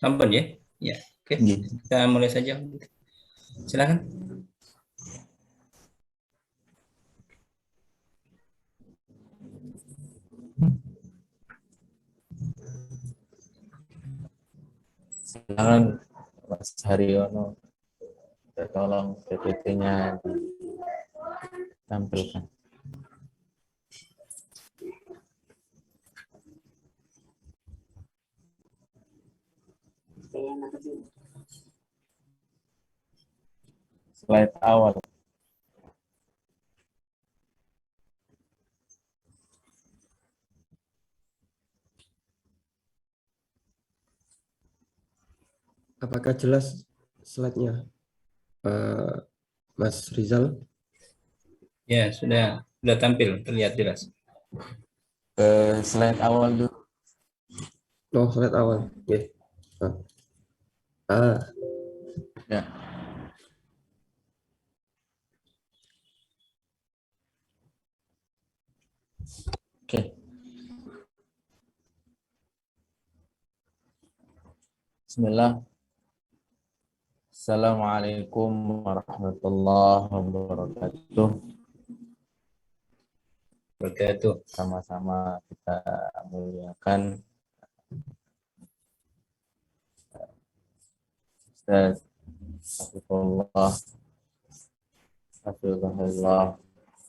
Sampun ya? Ya, oke. Nggih. Kita mulai saja. Silakan. Silakan Mas Haryono, tolong PPT-nya ditampilkan. Slide awal. Apakah jelas slide-nya, Mas Rizal? Ya, sudah tampil, terlihat jelas. Ke slide awal dulu. Oh, slide awal. Oke. Ya. Oke. Bismillah. Assalamualaikum warahmatullahi wabarakatuh. Berkatuh. Sama-sama kita muliakan Ustaz Hafizullah, Hafizullah,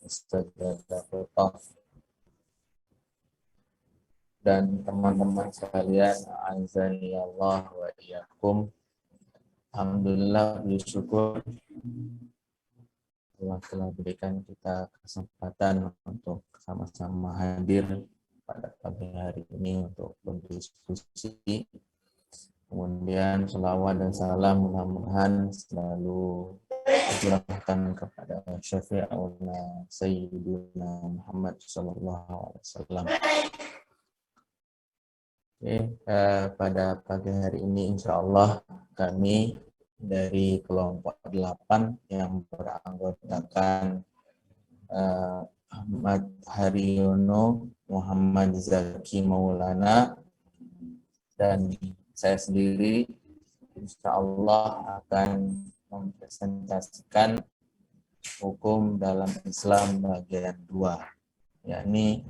Ustaz Dato' dan teman-teman sekalian, azani Allah wa iyyakum. Alhamdulillah, bersyukur Allah telah berikan kita kesempatan untuk sama-sama hadir pada pagi hari ini untuk berdiskusi. Kemudian selawat dan salam mudah-mudahan selalu dicurahkan kepada Syafi'una Sayyidina Muhammad SAW. Oke, pada pagi hari ini insya Allah kami dari kelompok 8 yang beranggotakan Ahmad Haryono, Muhammad Zaki Maulana, dan saya sendiri insya Allah akan mempresentasikan hukum dalam Islam bagian 2, yakni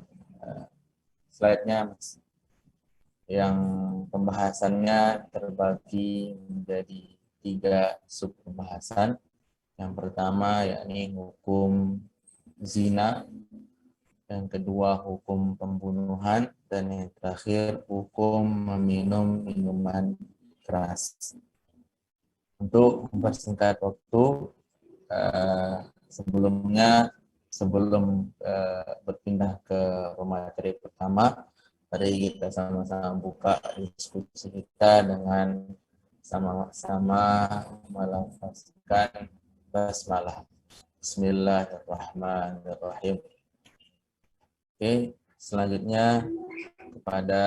slide-nya yang pembahasannya terbagi menjadi 3 sub pembahasan. Yang pertama yakni hukum zina, yang kedua hukum pembunuhan, dan yang terakhir hukum meminum minuman keras. Untuk mempersingkat waktu, sebelum berpindah ke materi pertama, mari kita sama-sama buka diskusi kita dengan sama-sama melafazkan basmalah. Bismillahirrahmanirrahim. Oke, selanjutnya kepada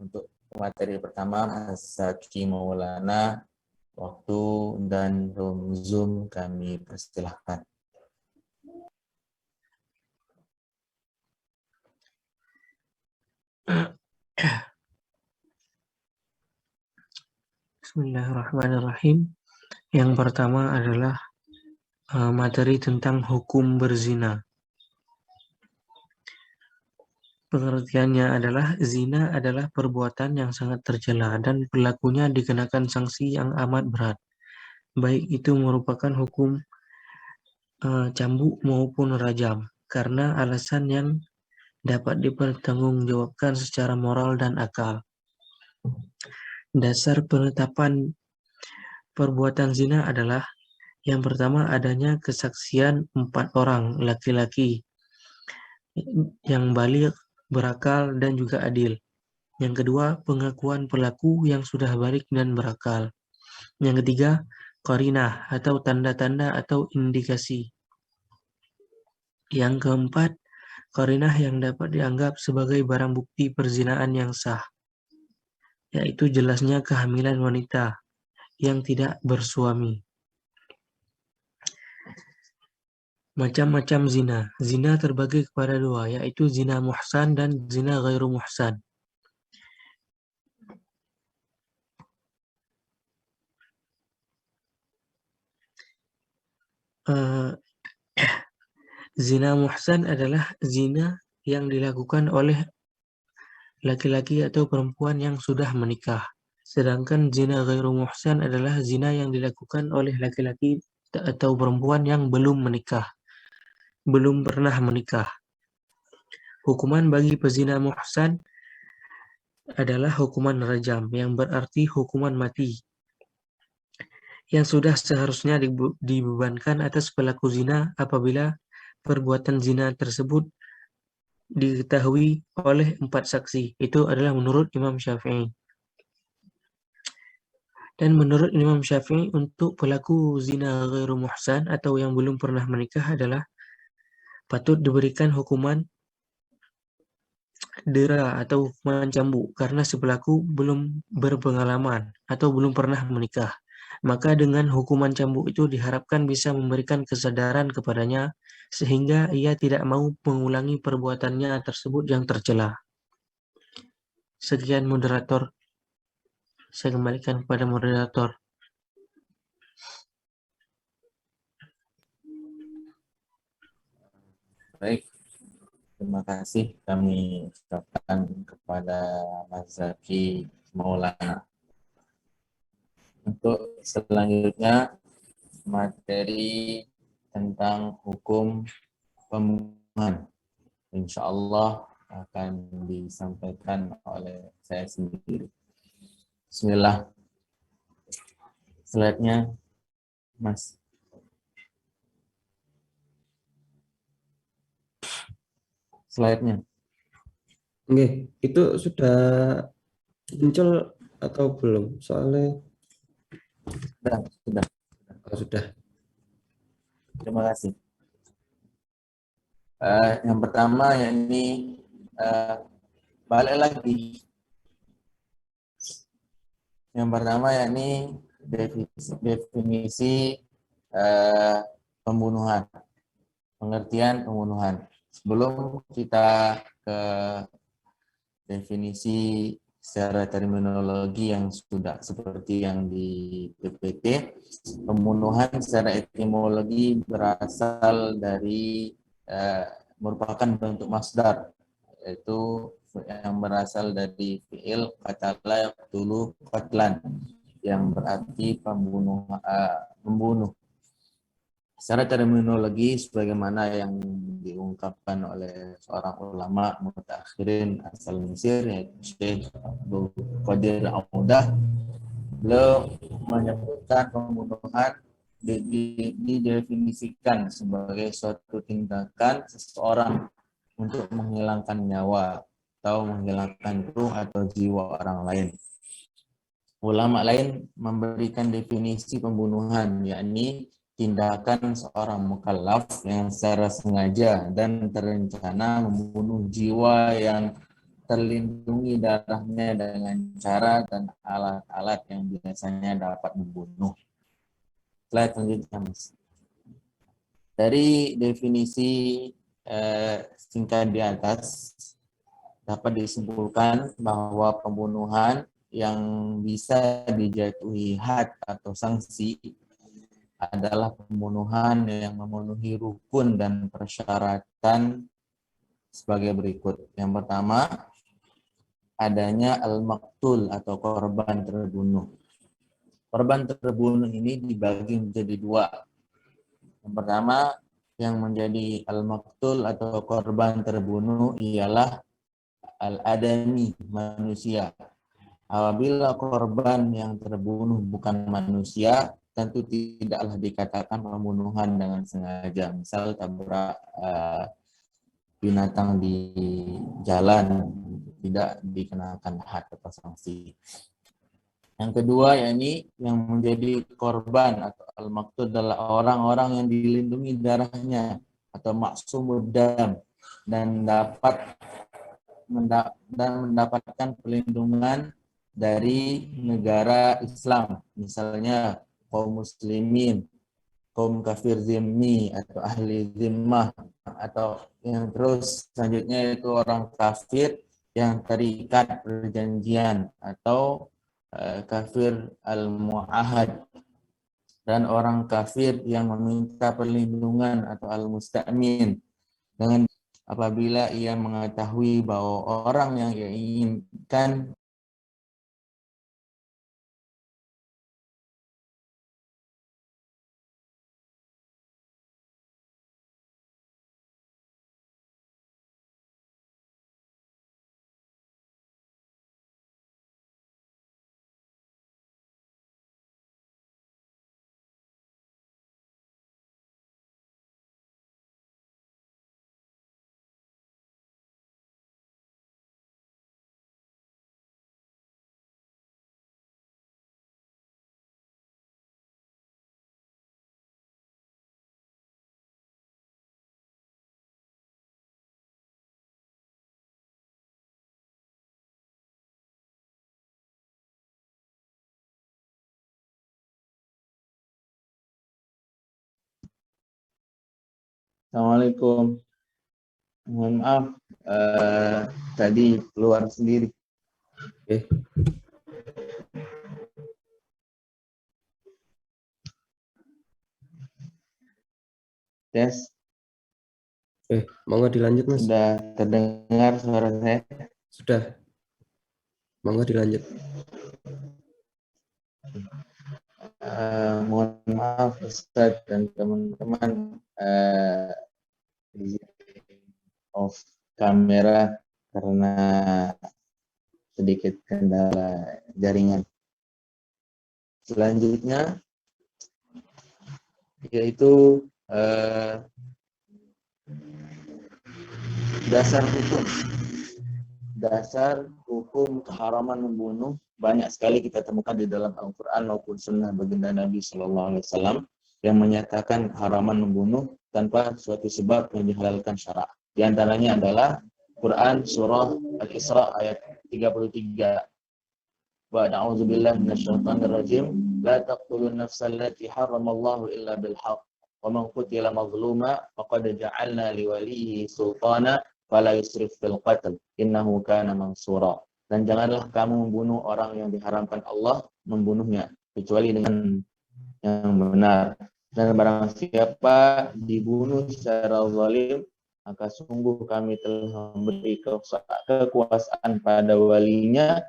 untuk materi pertama Mas Zaki Maulana, waktu dan room Zoom kami persilahkan. Bismillahirrahmanirrahim. Yang pertama adalah materi tentang hukum berzina. Pengertiannya adalah zina adalah perbuatan yang sangat tercela dan pelakunya dikenakan sanksi yang amat berat. Baik itu merupakan hukum cambuk maupun rajam karena alasan yang dapat dipertanggungjawabkan secara moral dan akal. Dasar penetapan perbuatan zina adalah yang pertama adanya kesaksian 4 orang laki-laki yang baligh, berakal, dan juga adil. Yang kedua, pengakuan pelaku yang sudah balik dan berakal. Yang ketiga, qarinah atau tanda-tanda atau indikasi. Yang keempat, qarinah yang dapat dianggap sebagai barang bukti perzinaan yang sah, yaitu jelasnya kehamilan wanita yang tidak bersuami. Macam-macam zina. Zina terbagi kepada 2, yaitu zina muhsan dan zina ghairu muhsan. Zina muhsan adalah zina yang dilakukan oleh laki-laki atau perempuan yang sudah menikah. Sedangkan zina ghairu muhsan adalah zina yang dilakukan oleh laki-laki atau perempuan yang belum menikah, belum pernah menikah. Hukuman bagi pezina muhsan adalah hukuman rajam, yang berarti hukuman mati, yang sudah seharusnya dibebankan atas pelaku zina apabila perbuatan zina tersebut diketahui oleh 4 saksi. Itu adalah menurut Imam Syafi'i. Dan menurut Imam Syafi'i, untuk pelaku zina ghairu muhsan atau yang belum pernah menikah adalah patut diberikan hukuman dera atau hukuman cambuk karena si pelaku belum berpengalaman atau belum pernah menikah. Maka dengan hukuman cambuk itu diharapkan bisa memberikan kesadaran kepadanya sehingga ia tidak mau mengulangi perbuatannya tersebut yang tercela. Sekian moderator. Saya kembalikan kepada moderator. Baik, terima kasih kami ucapkan kepada Mas Zaki Maulana. Untuk selanjutnya, materi tentang hukum pembunuhan. Insya Allah akan disampaikan oleh saya sendiri. Bismillah. Slide-nya, Mas. Slide-nya. Oke, itu sudah muncul atau belum? Soalnya Sudah. sudah. Terima kasih. Yang pertama yakni balik lagi. Yang pertama yakni definisi pembunuhan, pengertian pembunuhan. Sebelum kita ke definisi secara terminologi yang sudah seperti yang di PPT, pembunuhan secara etimologi berasal dari merupakan bentuk masdar, yaitu yang berasal dari fi'il qatala yaqtulu qatlan, yang berarti membunuh. Secara terminologi sebagaimana yang diungkapkan oleh seorang ulama mutakhirin asal Mesir, yaitu Syekh Abdul Qadir Audah, beliau menyebutkan pembunuhan didefinisikan sebagai suatu tindakan seseorang untuk menghilangkan nyawa atau menghilangkan ruh atau jiwa orang lain. Ulama lain memberikan definisi pembunuhan, yakni tindakan seorang mukallaf yang secara sengaja dan terencana membunuh jiwa yang terlindungi darahnya dengan cara dan alat-alat yang biasanya dapat membunuh. Slide selanjutnya, Mas. Dari definisi singkat di atas dapat disimpulkan bahwa pembunuhan yang bisa dijatuhi had atau sanksi adalah pembunuhan yang memenuhi rukun dan persyaratan sebagai berikut. Yang pertama, adanya al-maqtul atau korban terbunuh. Korban terbunuh ini dibagi menjadi dua. Yang pertama, yang menjadi al-maqtul atau korban terbunuh ialah al-adami, manusia. Apabila korban yang terbunuh bukan manusia, tentu tidaklah dikatakan pembunuhan dengan sengaja. Misal tabrak binatang di jalan, tidak dikenakan had atau sanksi. Yang kedua, yakni yang menjadi korban atau al-maqtul adalah orang-orang yang dilindungi darahnya atau maksumud dam dan mendapatkan perlindungan dari negara Islam, misalnya kaum muslimin, kaum kafir zimmi atau ahli zimmah, atau yang terus selanjutnya itu orang kafir yang terikat perjanjian atau kafir al-mu'ahad. dan orang kafir yang meminta perlindungan atau al-musta'min dengan apabila ia mengetahui bahwa orang yang ia inginkan Assalamualaikum. Mohon maaf, tadi keluar sendiri. Oke. Tes, Monggo dilanjut, Mas. sudah terdengar suara saya? Sudah. Monggo dilanjut. Mohon maaf Ustaz dan teman-teman, off kamera karena sedikit kendala jaringan. Selanjutnya yaitu dasar hukum keharaman membunuh banyak sekali kita temukan di dalam Al-Quran maupun Sunnah baginda Nabi SAW yang menyatakan keharaman membunuh tanpa suatu sebab yang dihalalkan syara'. Di antaranya adalah Quran surah Al-Isra ayat 33. Wa na'udzubillahi minasyaitonir rajim. La taqtulun nafsal lati haramallahu illa bil haqq. Wa man qutila mazluma faqad ja'alna liwalihi sultana fala yusrif fil qatl innahu kana mansura. Dan janganlah kamu membunuh orang yang diharamkan Allah membunuhnya kecuali dengan yang benar. Dan barang siapa dibunuh secara zalim, maka sungguh kami telah memberi kekuasaan pada walinya,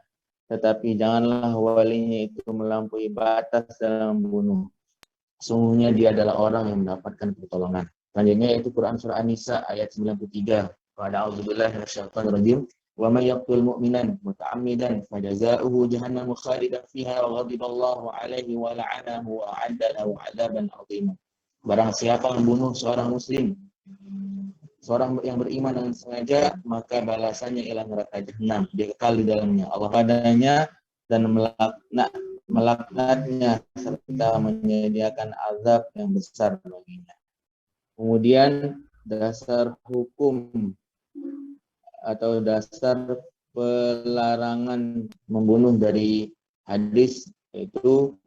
tetapi janganlah walinya itu melampaui batas dalam membunuh. Sungguhnya dia adalah orang yang mendapatkan pertolongan. Selanjutnya yaitu Quran surah An-Nisa ayat 93. A'udzubillahi minasyaitonir rajim. Wa may yaqtul mu'minan muta'ammidan fajaza'uhu jahannamu khalidan fiha wa ghadiballahu 'alaihi wa la'anahu wa 'adda lahu 'adzaban 'azima. Barang siapa membunuh seorang muslim, seorang yang beriman dengan sengaja, maka balasannya ialah neraka jahanam, dia kekal di dalamnya. Allah padanya dan melaknatnya serta menyediakan azab yang besar baginya. Kemudian dasar hukum atau dasar pelarangan membunuh dari hadis yaitu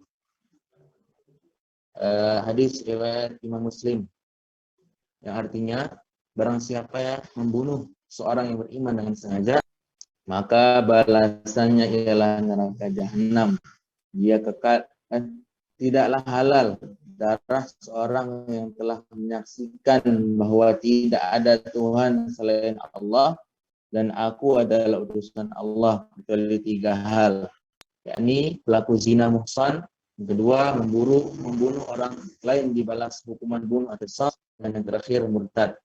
hadis riwayat Imam Muslim yang artinya barang siapa yang membunuh seorang yang beriman dengan sengaja, maka balasannya ialah neraka jahanam. Dia kekal, tidaklah halal darah seorang yang telah menyaksikan bahwa tidak ada Tuhan selain Allah dan aku adalah utusan Allah kecuali 3 hal, yakni pelaku zina muhsan, yang kedua membunuh orang lain dibalas hukuman bunuh atau qisas, dan yang terakhir murtad.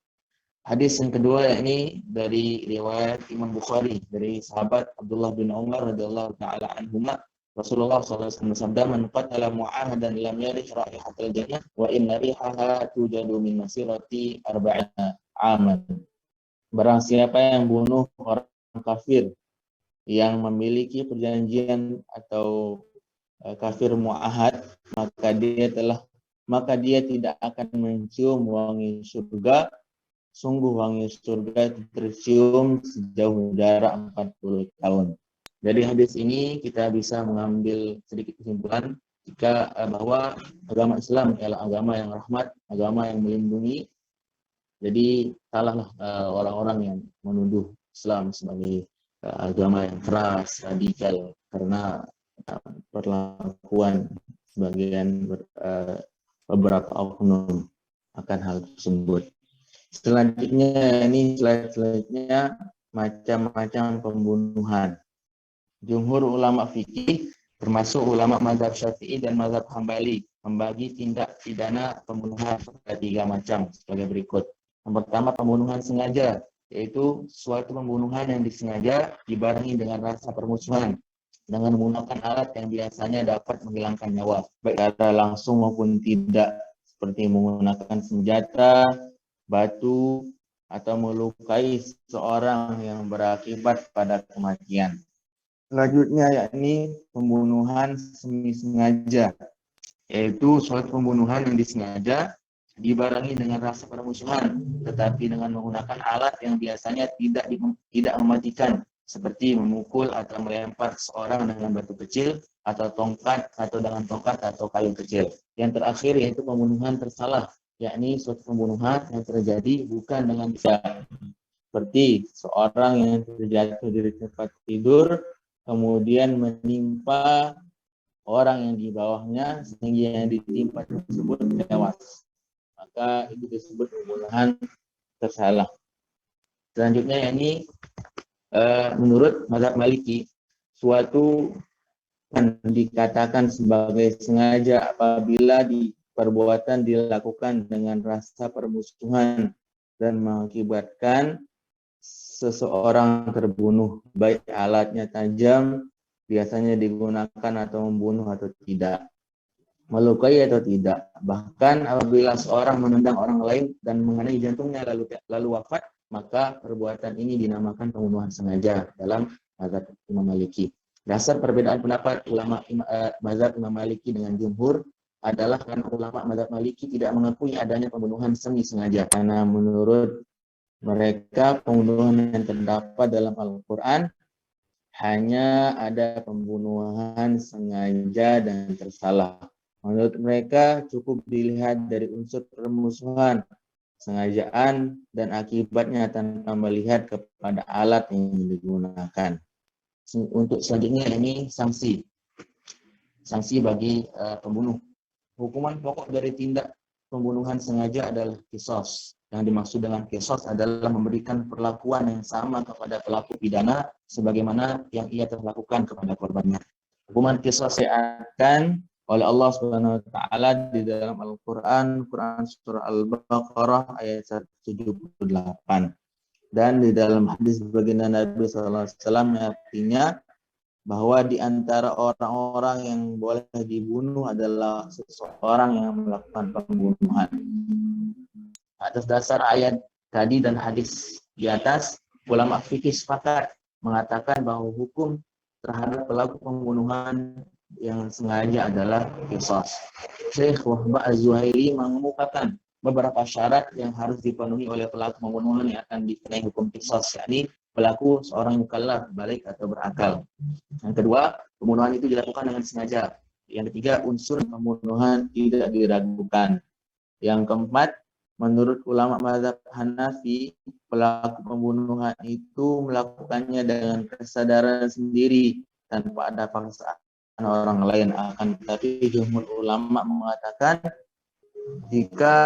Hadis yang kedua yakni dari riwayat Imam Bukhari dari sahabat Abdullah bin Umar radhiyallahu taala anhuma, Rasulullah SAW bersabda, "Man qatala mu'ahadan lam yarih raihatal jannah wa inna rihaha tujadu min masirati 40 aman." Barang siapa yang bunuh orang kafir yang memiliki perjanjian atau kafir mu'ahad, maka dia tidak akan mencium wangi surga. Sungguh wangi surga tercium sejauh jarak 40 tahun. Dari hadis ini kita bisa mengambil sedikit kesimpulan bahwa agama Islam adalah agama yang rahmat, agama yang melindungi. Jadi salahlah orang-orang yang menuduh Islam sebagai agama yang keras, radikal, karena perlakuan beberapa oknum akan hal tersebut. Selanjutnya ini slide-slide-nya macam-macam pembunuhan. Jumhur ulama fikih termasuk ulama mazhab Syafi'i dan mazhab Hambali membagi tindak pidana pembunuhan pada 3 macam sebagai berikut. Yang pertama, pembunuhan sengaja, yaitu suatu pembunuhan yang disengaja dibarengi dengan rasa permusuhan dengan menggunakan alat yang biasanya dapat menghilangkan nyawa, baik secara langsung maupun tidak, seperti menggunakan senjata, batu, atau melukai seseorang yang berakibat pada kematian. Selanjutnya yakni pembunuhan semi sengaja, yaitu suatu pembunuhan yang disengaja dibarengi dengan rasa permusuhan, tetapi dengan menggunakan alat yang biasanya tidak mematikan, seperti memukul atau melempar seorang dengan batu kecil atau tongkat atau dengan tongkat atau kayu kecil. Yang terakhir yaitu pembunuhan tersalah, yakni suatu pembunuhan yang terjadi bukan dengan sengaja, seperti seorang yang terjatuh dari tempat tidur kemudian menimpa orang yang di bawahnya sehingga yang ditimpa tersebut tewas, maka itu disebut pembunuhan tersalah. Selanjutnya ini menurut mazhab Maliki, suatu dikatakan sebagai sengaja apabila perbuatan dilakukan dengan rasa permusuhan dan mengakibatkan seseorang terbunuh, baik alatnya tajam, biasanya digunakan atau membunuh atau tidak, melukai atau tidak. Bahkan apabila seorang menendang orang lain dan mengenai jantungnya lalu wafat, maka perbuatan ini dinamakan pembunuhan sengaja dalam mazhab Imam Maliki. Dasar perbedaan pendapat ulama mazhab Imam Maliki dengan jumhur adalah karena ulama mazhab Maliki tidak mengakui adanya pembunuhan semi sengaja, karena menurut mereka pembunuhan yang terdapat dalam Al-Quran hanya ada pembunuhan sengaja dan tersalah. Menurut mereka cukup dilihat dari unsur permusuhan, sengajaan, dan akibatnya tanpa melihat kepada alat yang digunakan. Untuk selanjutnya ini sanksi bagi pembunuh. Hukuman pokok dari tindak pembunuhan sengaja adalah qisas. Yang dimaksud dengan qisas adalah memberikan perlakuan yang sama kepada pelaku pidana sebagaimana yang ia telah lakukan kepada korbannya. Hukuman qisas diakan oleh Allah Subhanahu wa taala di dalam Al-Qur'an, surah Al-Baqarah ayat 178. Dan di dalam hadis baginda Nabi sallallahu alaihi wasallam artinya bahwa di antara orang-orang yang boleh dibunuh adalah seseorang yang melakukan pembunuhan. Atas dasar ayat tadi dan hadis di atas, ulama fikih sepakat mengatakan bahwa hukum terhadap pelaku pembunuhan yang sengaja adalah qisas. Syekh Wahbah Az-Zuhaili mengemukakan beberapa syarat yang harus dipenuhi oleh pelaku pembunuhan yang akan dikenai hukum qisas, yakni pelaku seorang mukallaf, balik atau berakal. Yang kedua, pembunuhan itu dilakukan dengan sengaja. Yang ketiga, unsur pembunuhan tidak diragukan. Yang keempat, menurut ulama mazhab Hanafi, pelaku pembunuhan itu melakukannya dengan kesadaran sendiri tanpa ada paksaan orang lain. Akan tetapi jumhur ulama mengatakan jika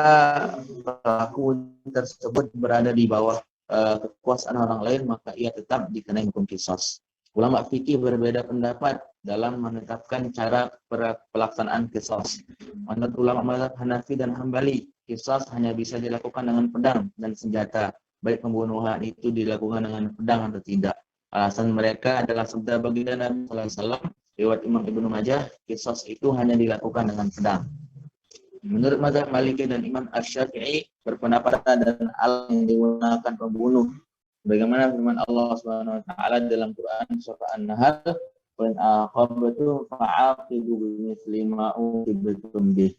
pelaku tersebut berada di bawah kekuasaan orang lain, maka ia tetap dikenai hukum qisas. Ulama fikih berbeda pendapat dalam menetapkan cara pelaksanaan qisas. Menurut ulama mazhab Hanafi dan Hambali, qisas hanya bisa dilakukan dengan pedang dan senjata, baik pembunuhan itu dilakukan dengan pedang atau tidak. Alasan mereka adalah sabda baginda Nabi sallallahu alaihi wasallam riwayat Imam Ibnu Majah, qisas itu hanya dilakukan dengan pedang. Menurut mazhab Maliki dan Imam Asy-Syafi'i berpendapat dan alat yang digunakan pembunuh bagaimana firman Allah Subhanahu wa taala dalam Quran surah An-Nahl, "Wa in aqabtu fa'aqibu bimithli ma uqibtum bih."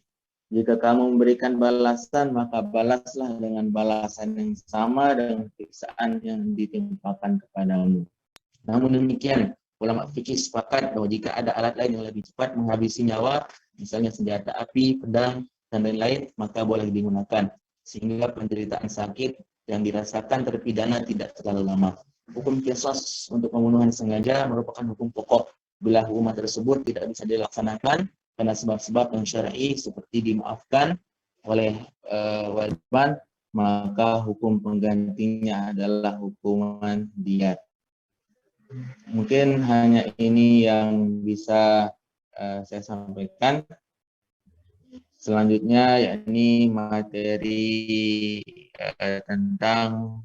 Jika kamu memberikan balasan, maka balaslah dengan balasan yang sama dengan siksaan yang ditimpakan kepadamu. Namun demikian, ulama fikih sepakat bahwa jika ada alat lain yang lebih cepat menghabisi nyawa, misalnya senjata api, pedang, dan lain-lain, maka boleh digunakan, sehingga penderitaan sakit yang dirasakan terpidana tidak terlalu lama. Hukum qisas untuk pembunuhan sengaja merupakan hukum pokok. Bila hukuman tersebut tidak bisa dilaksanakan, karena sebab-sebab yang syar'i seperti dimaafkan oleh wajiban, maka hukum penggantinya adalah hukuman diat. Mungkin hanya ini yang bisa saya sampaikan. Selanjutnya yakni materi tentang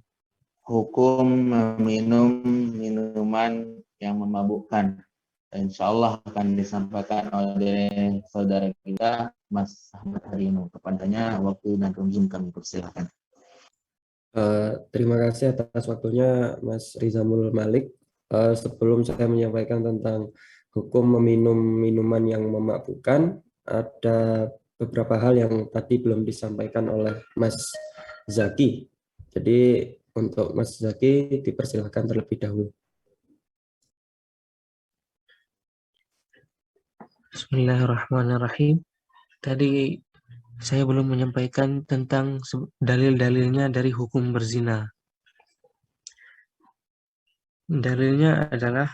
hukum meminum minuman yang memabukkan. Insya Allah akan disampaikan oleh saudara kita Mas Ahmad Harino. Kepadanya waktu dan Zoom kami persilahkan. Terima kasih atas waktunya Mas Rizamul Malik. Sebelum saya menyampaikan tentang hukum meminum minuman yang memabukkan, ada beberapa hal yang tadi belum disampaikan oleh Mas Zaki. Jadi untuk Mas Zaki dipersilahkan terlebih dahulu. Bismillahirrahmanirrahim. Tadi saya belum menyampaikan tentang dalil-dalilnya dari hukum berzina. Dalilnya adalah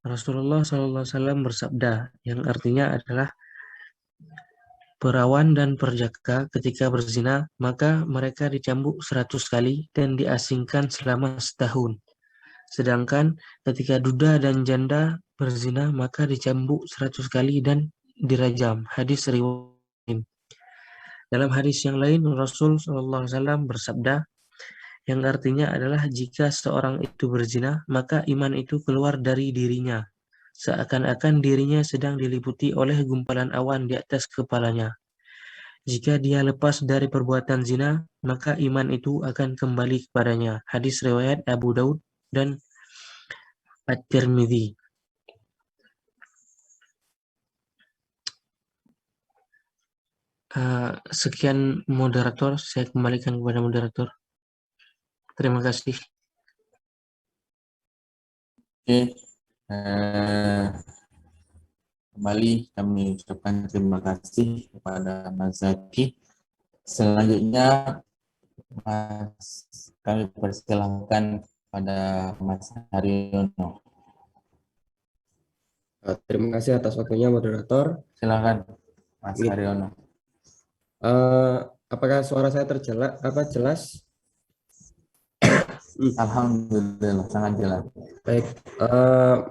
Rasulullah SAW bersabda, yang artinya adalah perawan dan perjaka ketika berzina, maka mereka dicambuk 100 kali dan diasingkan selama setahun. Sedangkan ketika duda dan janda berzina, maka dicambuk 100 kali dan dirajam. Hadis riwayat. Dalam hadis yang lain, Rasul SAW bersabda, yang artinya adalah jika seorang itu berzina, maka iman itu keluar dari dirinya, seakan-akan dirinya sedang diliputi oleh gumpalan awan di atas kepalanya. Jika dia lepas dari perbuatan zina, maka iman itu akan kembali kepadanya. Hadis riwayat Abu Daud dan At-Tirmidzi. Sekian moderator, saya kembalikan kepada moderator. Terima kasih. Oke. Kembali kami ucapkan terima kasih kepada Mas Zaki. Selanjutnya kami persilahkan kepada Mas Haryono. Terima kasih atas waktunya moderator. Silakan Mas Haryono. Apakah suara saya jelas? Alhamdulillah sangat jelas. Baik,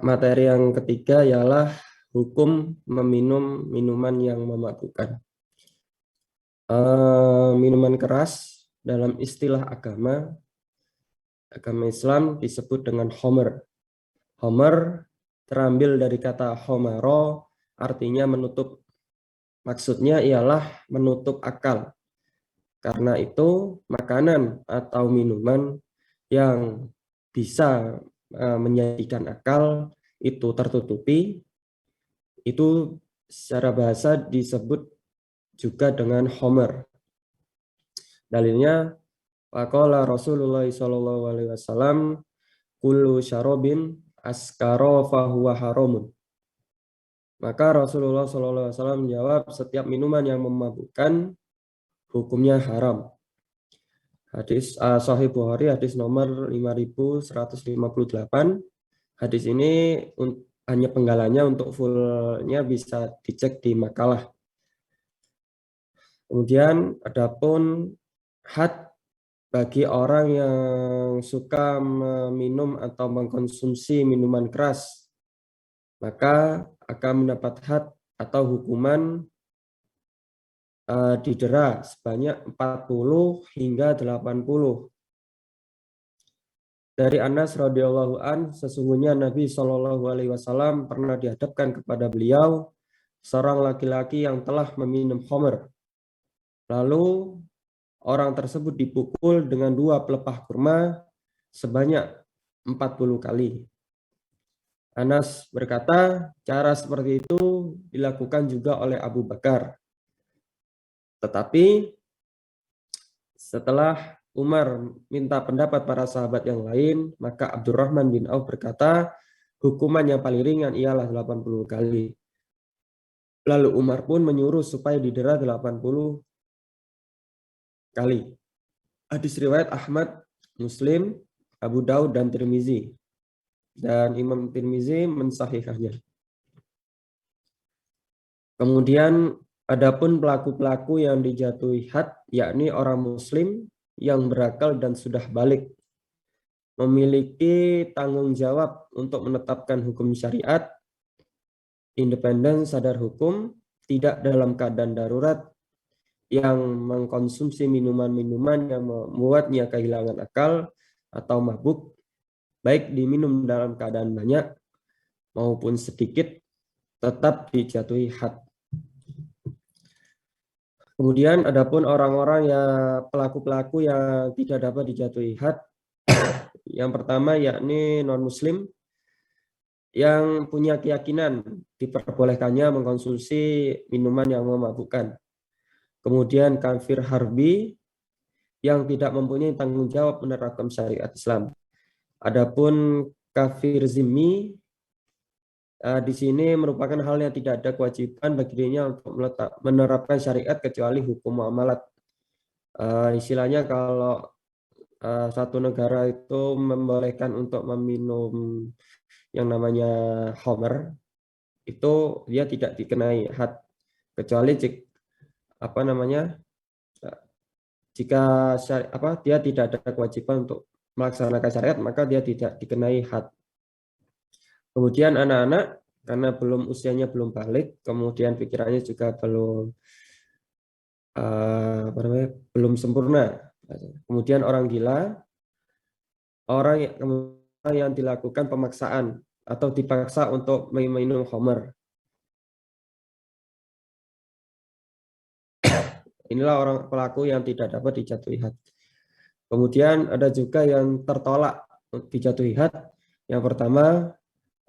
materi yang ketiga ialah hukum meminum minuman yang memabukkan. Minuman keras dalam istilah agama Islam disebut dengan homer. Homer terambil dari kata homero, artinya menutup. Maksudnya ialah menutup akal. Karena itu, makanan atau minuman yang bisa menjadikan akal itu tertutupi, itu secara bahasa disebut juga dengan homer. Dalilnya, faqala Rasulullah SAW, kullu syarobin askaro fahuwa haramun. Maka Rasulullah SAW menjawab, setiap minuman yang memabukkan hukumnya haram. Hadis Sahih Bukhari, hadis nomor 5158. Hadis ini hanya penggalannya, untuk fullnya bisa dicek di makalah. Kemudian adapun had bagi orang yang suka meminum atau mengkonsumsi minuman keras, maka akan mendapat had atau hukuman didera sebanyak 40 hingga 80. Dari Anas radhiyallahu an, sesungguhnya Nabi SAW pernah dihadapkan kepada beliau seorang laki-laki yang telah meminum khamr. Lalu orang tersebut dipukul dengan 2 pelepah kurma sebanyak 40 kali. Anas berkata, cara seperti itu dilakukan juga oleh Abu Bakar. Tetapi setelah Umar minta pendapat para sahabat yang lain, maka Abdurrahman bin Auf berkata, hukuman yang paling ringan ialah 80 kali. Lalu Umar pun menyuruh supaya didera 80 kali. Hadis riwayat Ahmad, Muslim, Abu Daud, dan Tirmizi. Dan Imam Tirmizi mensahihkannya. Kemudian adapun pelaku-pelaku yang dijatuhi had, yakni orang muslim yang berakal dan sudah balik, memiliki tanggung jawab untuk menetapkan hukum syariat, independen, sadar hukum, tidak dalam keadaan darurat, yang mengkonsumsi minuman-minuman yang membuatnya kehilangan akal atau mabuk, baik diminum dalam keadaan banyak maupun sedikit, tetap dijatuhi had. Kemudian adapun orang-orang yang pelaku-pelaku yang tidak dapat dijatuhi had, yang pertama yakni non-muslim yang punya keyakinan diperbolehkannya mengkonsumsi minuman yang memabukkan. Kemudian kafir harbi yang tidak mempunyai tanggung jawab menerapkan syariat Islam. Adapun kafir zimmi di sini merupakan hal yang tidak ada kewajiban bagi dirinya untuk menerapkan syariat kecuali hukum muamalat. Istilahnya kalau satu negara itu membolehkan untuk meminum yang namanya homer, itu dia tidak dikenai had, kecuali jika dia tidak ada kewajiban untuk melaksanakan syariat, maka dia tidak dikenai had. Kemudian anak-anak karena usianya belum balik, kemudian pikirannya juga belum sempurna. Kemudian orang gila, orang yang dilakukan pemaksaan atau dipaksa untuk meminum homer. Inilah orang pelaku yang tidak dapat dijatuhi had. Kemudian ada juga yang tertolak dijatuhi had. Yang pertama,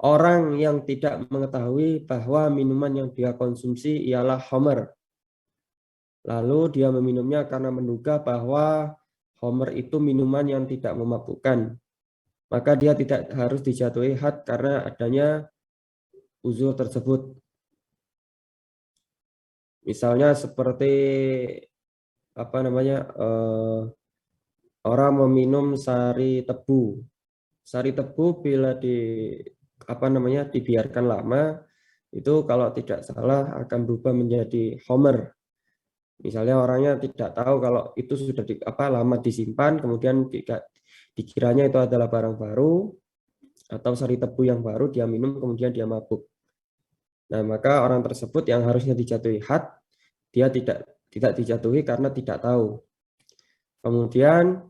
orang yang tidak mengetahui bahwa minuman yang dia konsumsi ialah homer. Lalu dia meminumnya karena menduga bahwa homer itu minuman yang tidak memabukkan. Maka dia tidak harus dijatuhi had karena adanya uzur tersebut. Misalnya seperti orang meminum sari tebu. Sari tebu bila dibiarkan lama, itu kalau tidak salah akan berubah menjadi homer. Misalnya orangnya tidak tahu kalau itu sudah lama disimpan, kemudian dikiranya itu adalah barang baru atau sari tebu yang baru, dia minum kemudian dia mabuk. Nah, maka orang tersebut yang harusnya dijatuhi had, dia tidak dijatuhi karena tidak tahu. Kemudian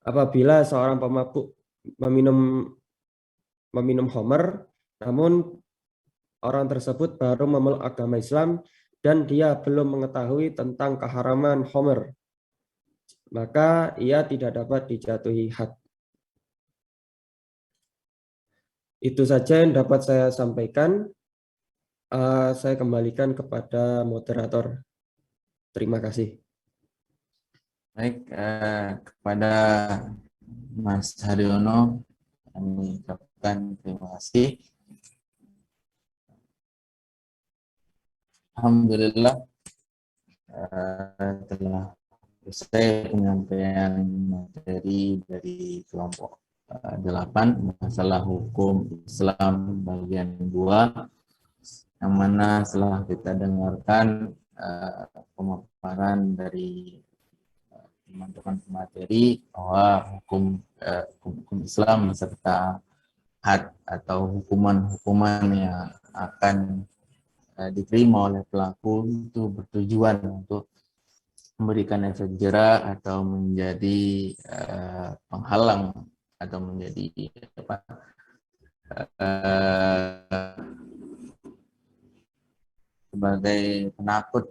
apabila seorang pemabuk meminum homer, namun orang tersebut baru memeluk agama Islam dan dia belum mengetahui tentang keharaman homer, maka ia tidak dapat dijatuhi had. Itu saja yang dapat saya sampaikan. Saya kembalikan kepada moderator. Terima kasih. Baik, kepada Mas Haryono kami ucapkan terima kasih. Alhamdulillah telah selesai penyampaian materi dari kelompok 8 masalah hukum Islam bagian 2, yang mana setelah kita dengarkan pemaparan dari teman-teman pemateri bahwa hukum Islam serta had atau hukuman-hukuman yang akan diterima oleh pelaku itu bertujuan untuk memberikan efek jerak atau menjadi penghalang atau menjadi sebagai penakut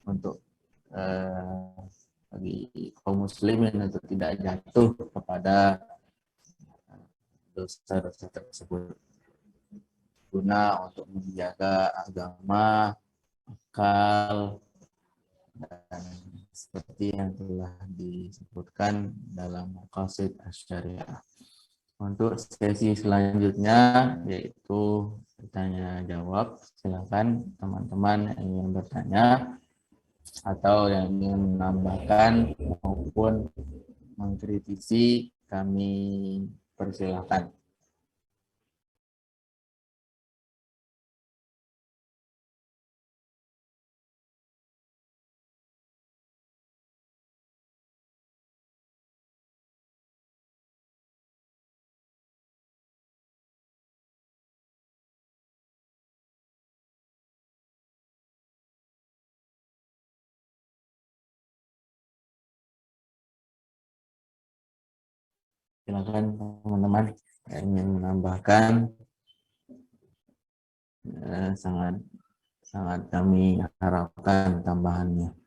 untuk bagi kaum muslimin untuk tidak jatuh kepada dosa-dosa tersebut, guna untuk menjaga agama, akal, dan seperti yang telah disebutkan dalam maqasid asy-syariah. Untuk sesi selanjutnya yaitu bertanya jawab, silakan teman-teman yang ingin bertanya atau yang ingin menambahkan maupun mengkritisi, kami persilahkan. Silakan teman-teman yang ingin menambahkan. Sangat sangat kami harapkan tambahannya.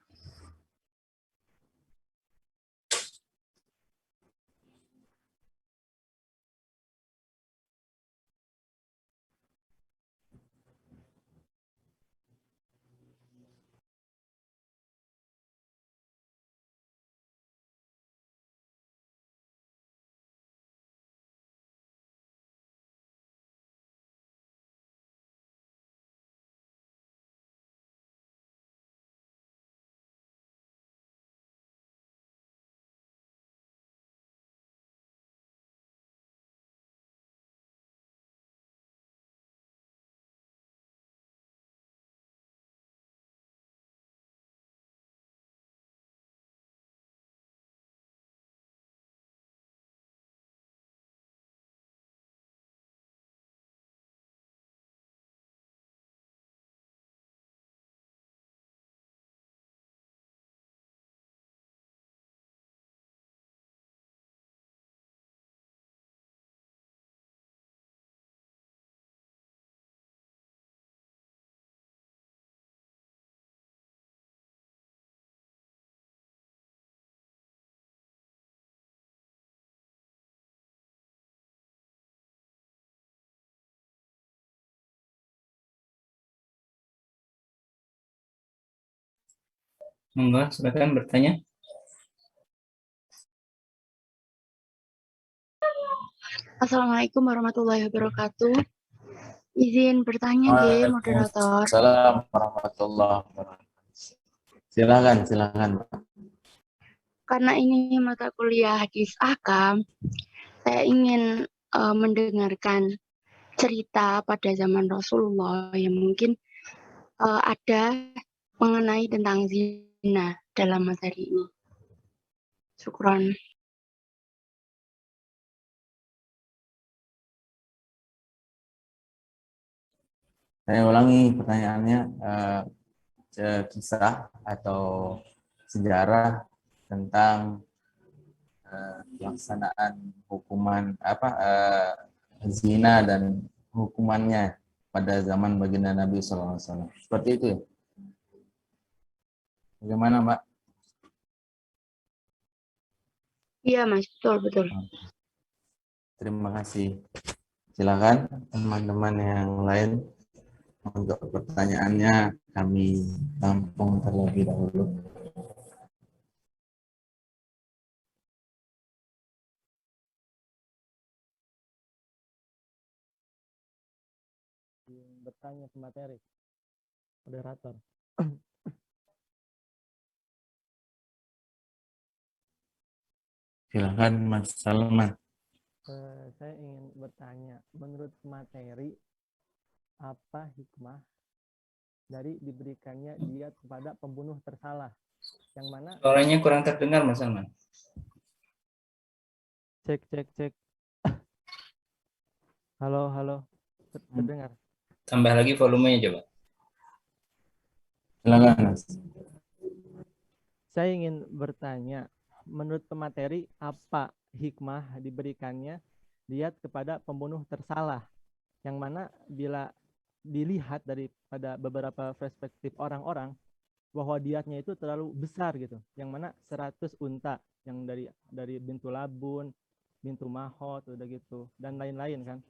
Monggo, silakan bertanya. Assalamualaikum warahmatullahi wabarakatuh. Izin bertanya deh, moderator. Waalaikumsalam warahmatullahi wabarakatuh. Silakan. Karena ini mata kuliah hadis akam, saya ingin mendengarkan cerita pada zaman Rasulullah yang mungkin ada mengenai tentang zina dalam materi ini. Syukron. Saya ulangi pertanyaannya, kisah atau sejarah tentang pelaksanaan hukuman zina dan hukumannya pada zaman baginda Nabi SAW. Seperti itu ya? Bagaimana, Mbak? Iya, Mas, betul. Terima kasih. Silakan teman-teman yang lain untuk pertanyaannya kami tampung terlebih dahulu. Bertanya ke materi moderator. Silakan Mas Salman. Saya ingin bertanya, menurut materi apa hikmah dari diberikannya diat kepada pembunuh tersalah, yang mana Suaranya kurang terdengar, Mas Salman. cek. Halo, terdengar? Tambah lagi volumenya coba. Silakan Mas. Saya ingin bertanya, menurut pemateri apa hikmah diberikannya diat kepada pembunuh tersalah, yang mana bila dilihat daripada beberapa perspektif orang-orang bahwa diatnya itu terlalu besar gitu, yang mana 100 unta yang dari bintu labun, bintu mahot, udah gitu dan lain-lain kan.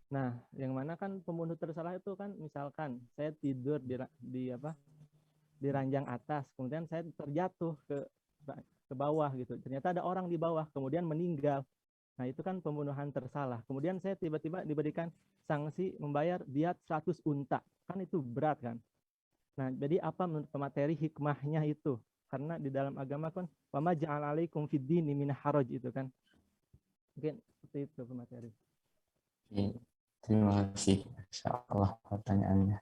Nah, yang mana kan pembunuh tersalah itu kan, misalkan saya tidur di ranjang atas, kemudian saya terjatuh ke bawah gitu, ternyata ada orang di bawah kemudian meninggal. Nah, itu kan pembunuhan tersalah. Kemudian saya tiba-tiba diberikan sanksi membayar diat 100 unta. Kan itu berat kan? Nah, jadi apa menurut pemateri hikmahnya itu? Karena di dalam agama kan wa ma ja'ala 'alaikum fid-dini min haraj itu kan. Mungkin seperti itu pemateri. Terima kasih. Insyaallah pertanyaannya.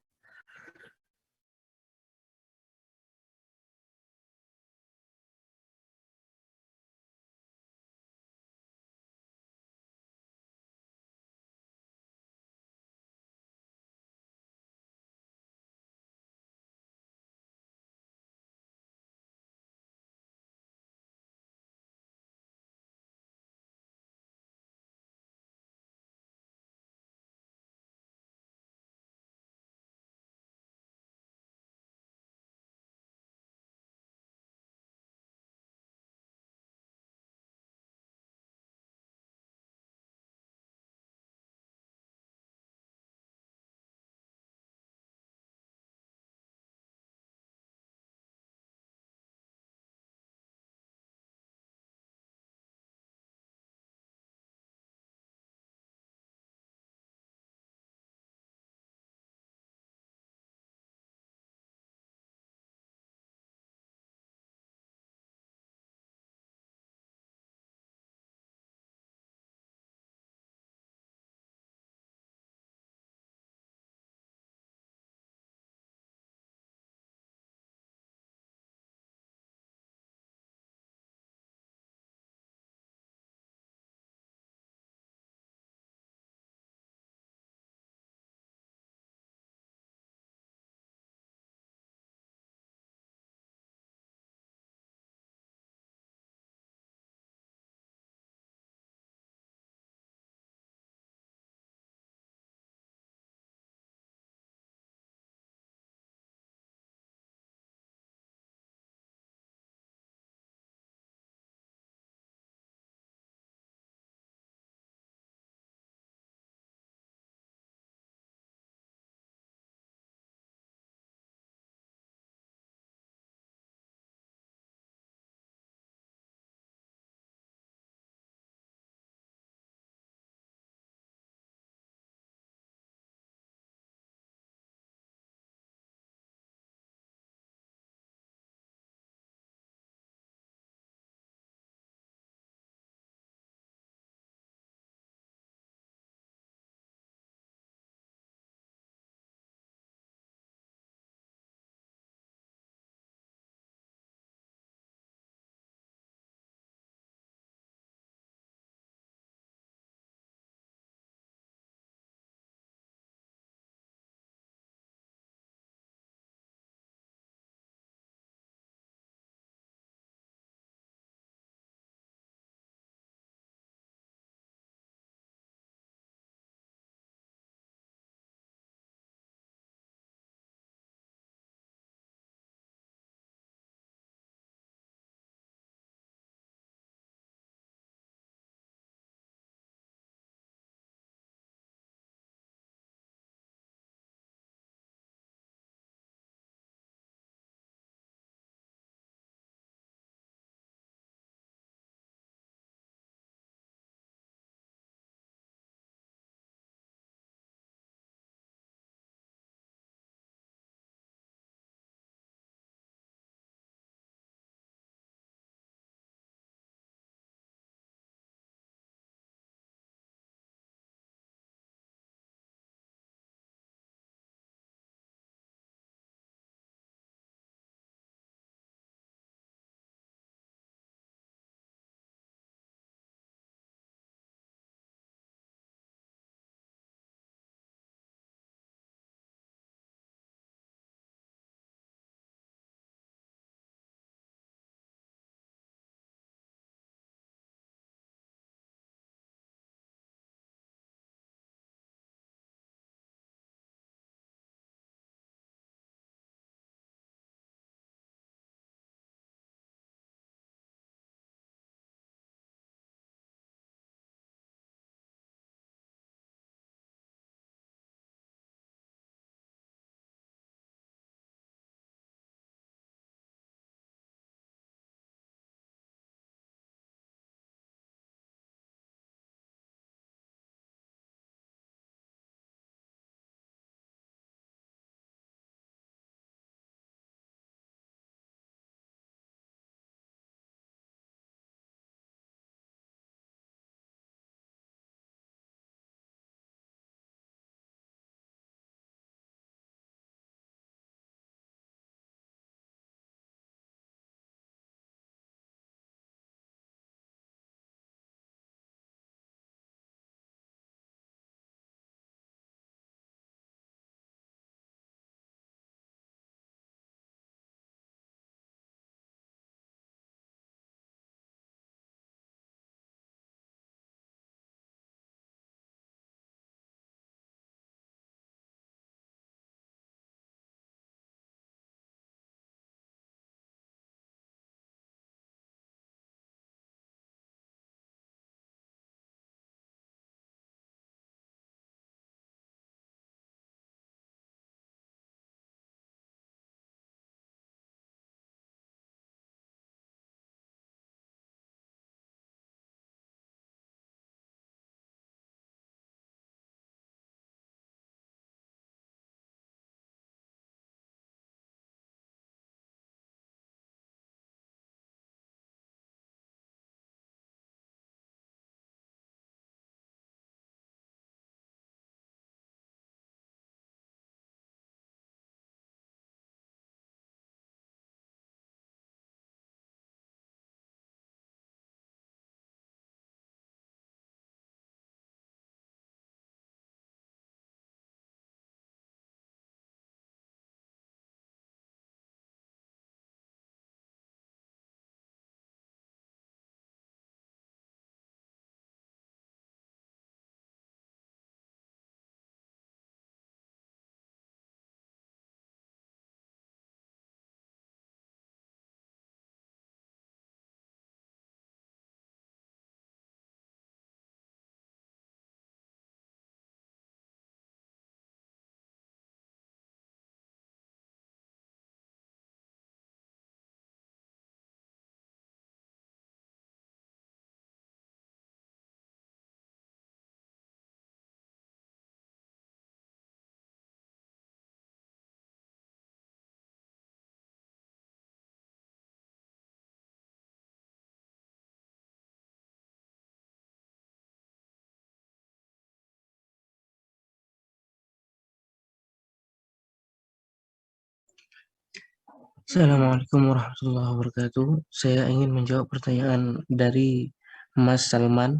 Assalamualaikum warahmatullahi wabarakatuh. Saya ingin menjawab pertanyaan dari Mas Salman,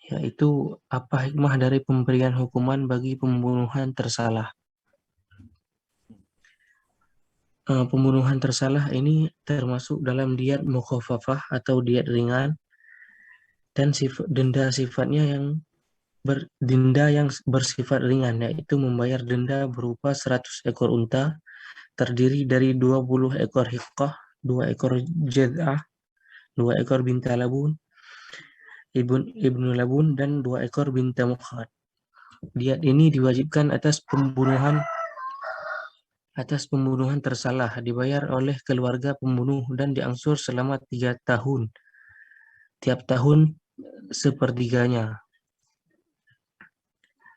yaitu apa hikmah dari pemberian hukuman bagi pembunuhan tersalah? Pembunuhan tersalah ini termasuk dalam diat mukhafafah atau diat ringan, dan denda sifatnya denda yang bersifat ringan, yaitu membayar denda berupa 100 ekor unta terdiri dari 20 ekor hiqqah, 2 ekor jad'ah, 2 ekor binta labun, ibnu labun, dan 2 ekor binta mukhad. Diat ini diwajibkan atas pembunuhan tersalah, dibayar oleh keluarga pembunuh dan diangsur selama 3 tahun. Tiap tahun sepertiganya.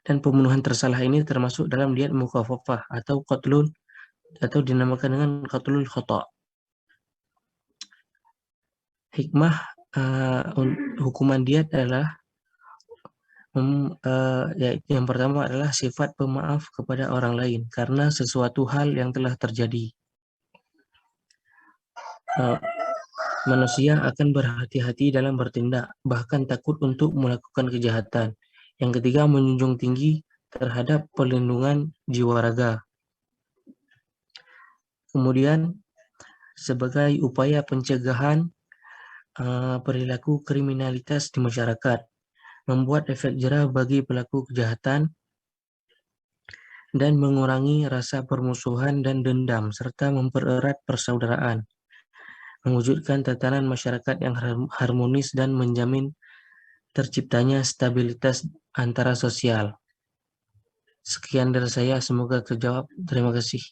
Dan pembunuhan tersalah ini termasuk dalam diat mukhafafah atau dinamakan dengan qatlul khata'. Hikmah hukuman diat adalah yaitu yang pertama adalah sifat pemaaf kepada orang lain karena sesuatu hal yang telah terjadi. Manusia akan berhati-hati dalam bertindak, bahkan takut untuk melakukan kejahatan. Yang ketiga, menjunjung tinggi terhadap perlindungan jiwa raga. Kemudian, sebagai upaya pencegahan perilaku kriminalitas di masyarakat, membuat efek jera bagi pelaku kejahatan, dan mengurangi rasa permusuhan dan dendam, serta mempererat persaudaraan, mewujudkan tatanan masyarakat yang harmonis dan menjamin terciptanya stabilitas antara sosial. Sekian dari saya, semoga terjawab. Terima kasih.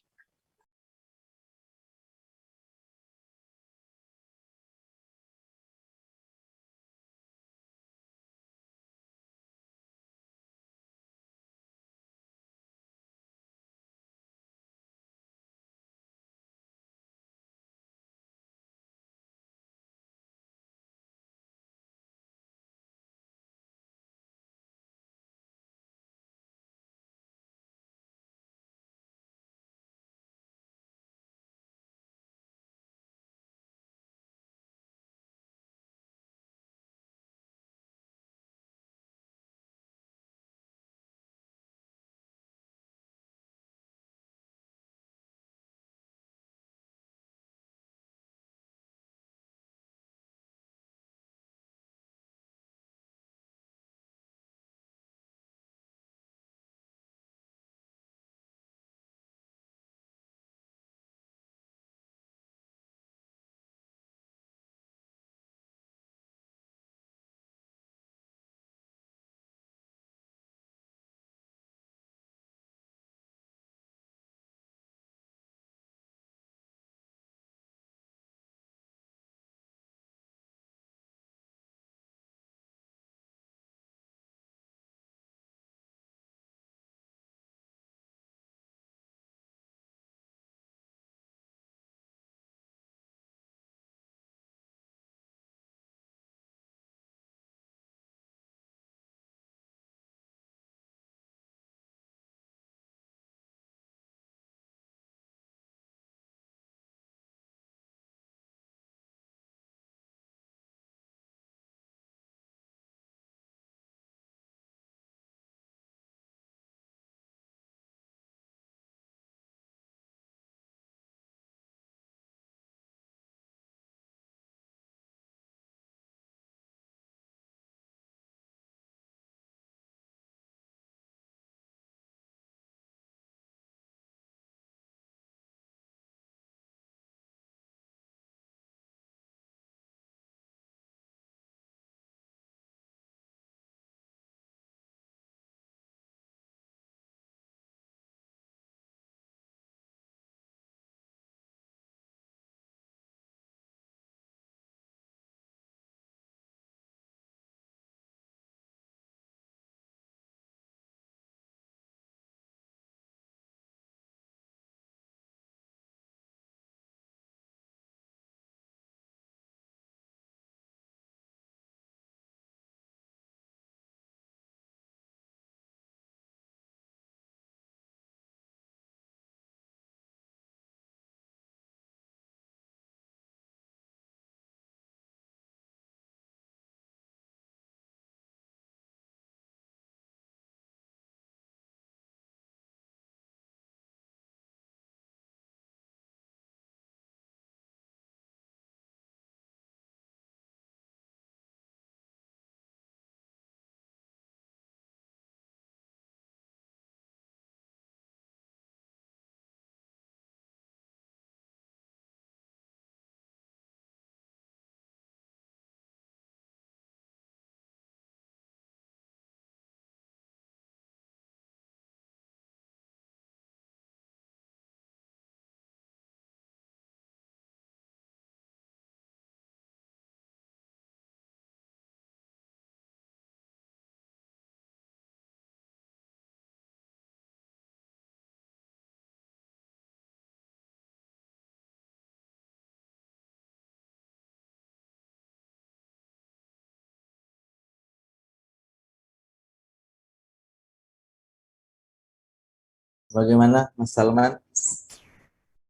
Bagaimana Mas Salman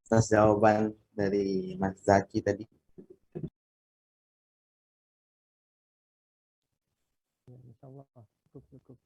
atas jawaban dari Mas Zaki tadi? Insyaallah cukup.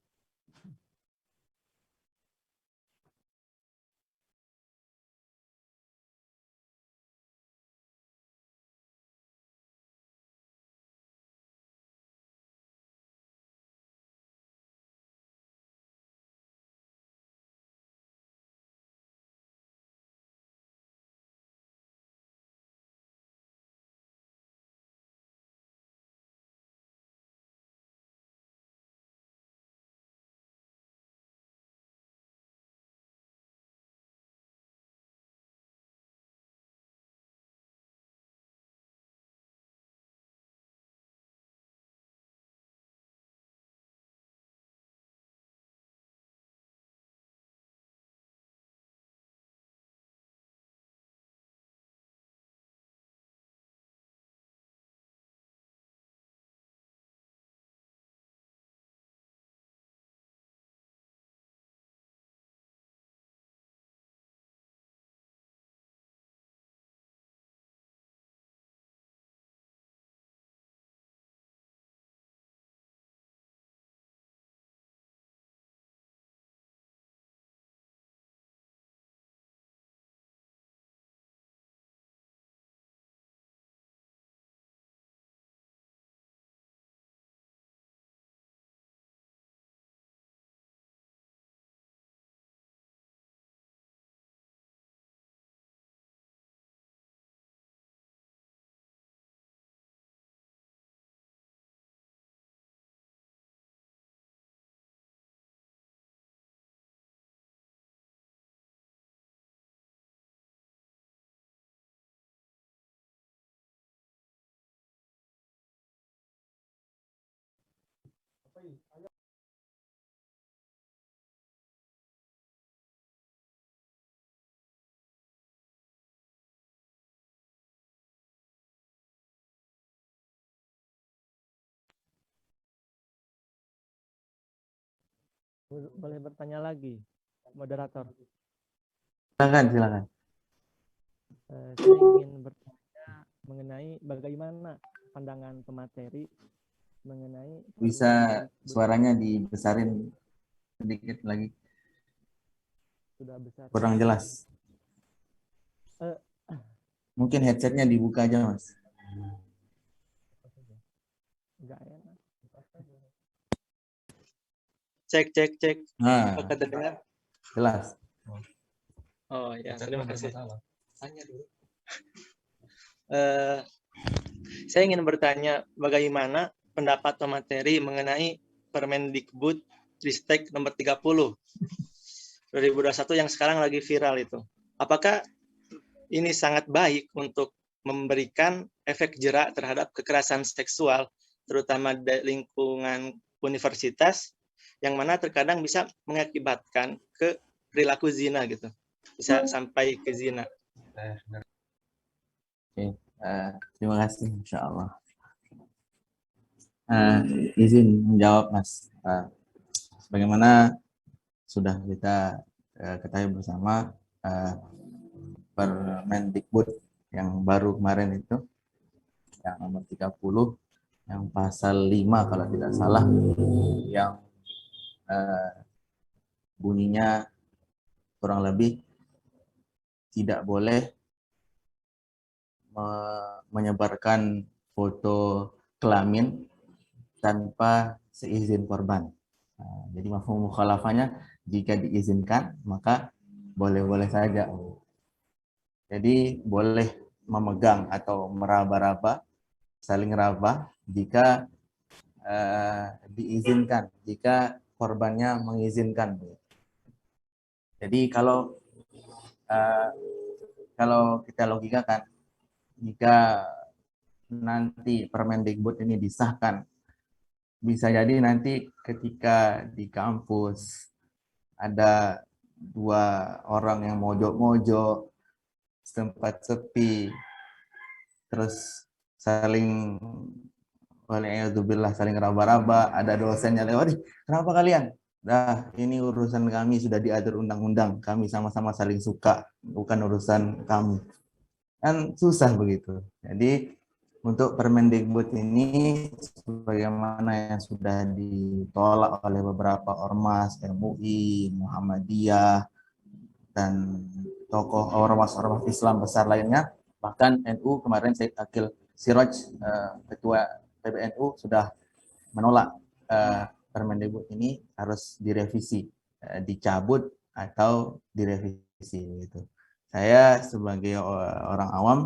Boleh bertanya lagi, moderator. Silakan. Saya ingin bertanya mengenai bagaimana pandangan pemateri mengenai Bisa suaranya dibesarin sedikit lagi. sudah besar. Kurang jelas. Mungkin headsetnya dibuka aja, Mas. Enggak enak. Cek. Nah, Apakah terdengar? jelas. Oh ya, terima kasih. Tanya dulu. Saya ingin bertanya bagaimana pendapat pemateri mengenai Permendikbud Ristek nomor 30 2021 yang sekarang lagi viral itu. Apakah ini sangat baik untuk memberikan efek jerak terhadap kekerasan seksual, terutama di lingkungan universitas, yang mana terkadang bisa mengakibatkan ke perilaku zina gitu, bisa sampai ke zina. Oke, terima kasih, Insya Allah. Izin menjawab, Mas. Bagaimana sudah kita ketahui bersama Permendikbud yang baru kemarin itu, yang nomor 30, yang pasal 5 kalau tidak salah, yang bunyinya kurang lebih tidak boleh menyebarkan foto kelamin tanpa seizin korban. Jadi mafhum mukhalafahnya, jika diizinkan maka boleh-boleh saja. Jadi boleh memegang atau meraba-raba, saling raba jika diizinkan, jika korbannya mengizinkan. Jadi kalau kita logikakan, jika nanti Permendikbud ini disahkan, bisa jadi nanti ketika di kampus ada dua orang yang mojok-mojok, tempat sepi, terus saling saling raba-raba, ada dosennya lewat, kenapa kalian? Dah, ini urusan kami sudah diatur undang-undang, kami sama-sama saling suka, bukan urusan kami. Kan susah begitu. Jadi untuk Permendikbud ini sebagaimana yang sudah ditolak oleh beberapa ormas, MUI, Muhammadiyah, dan tokoh ormas-ormas Islam besar lainnya, bahkan NU kemarin Syed Akil Siraj, ketua PBNU, sudah menolak Permendikbud ini harus direvisi, dicabut atau direvisi gitu. Saya sebagai orang awam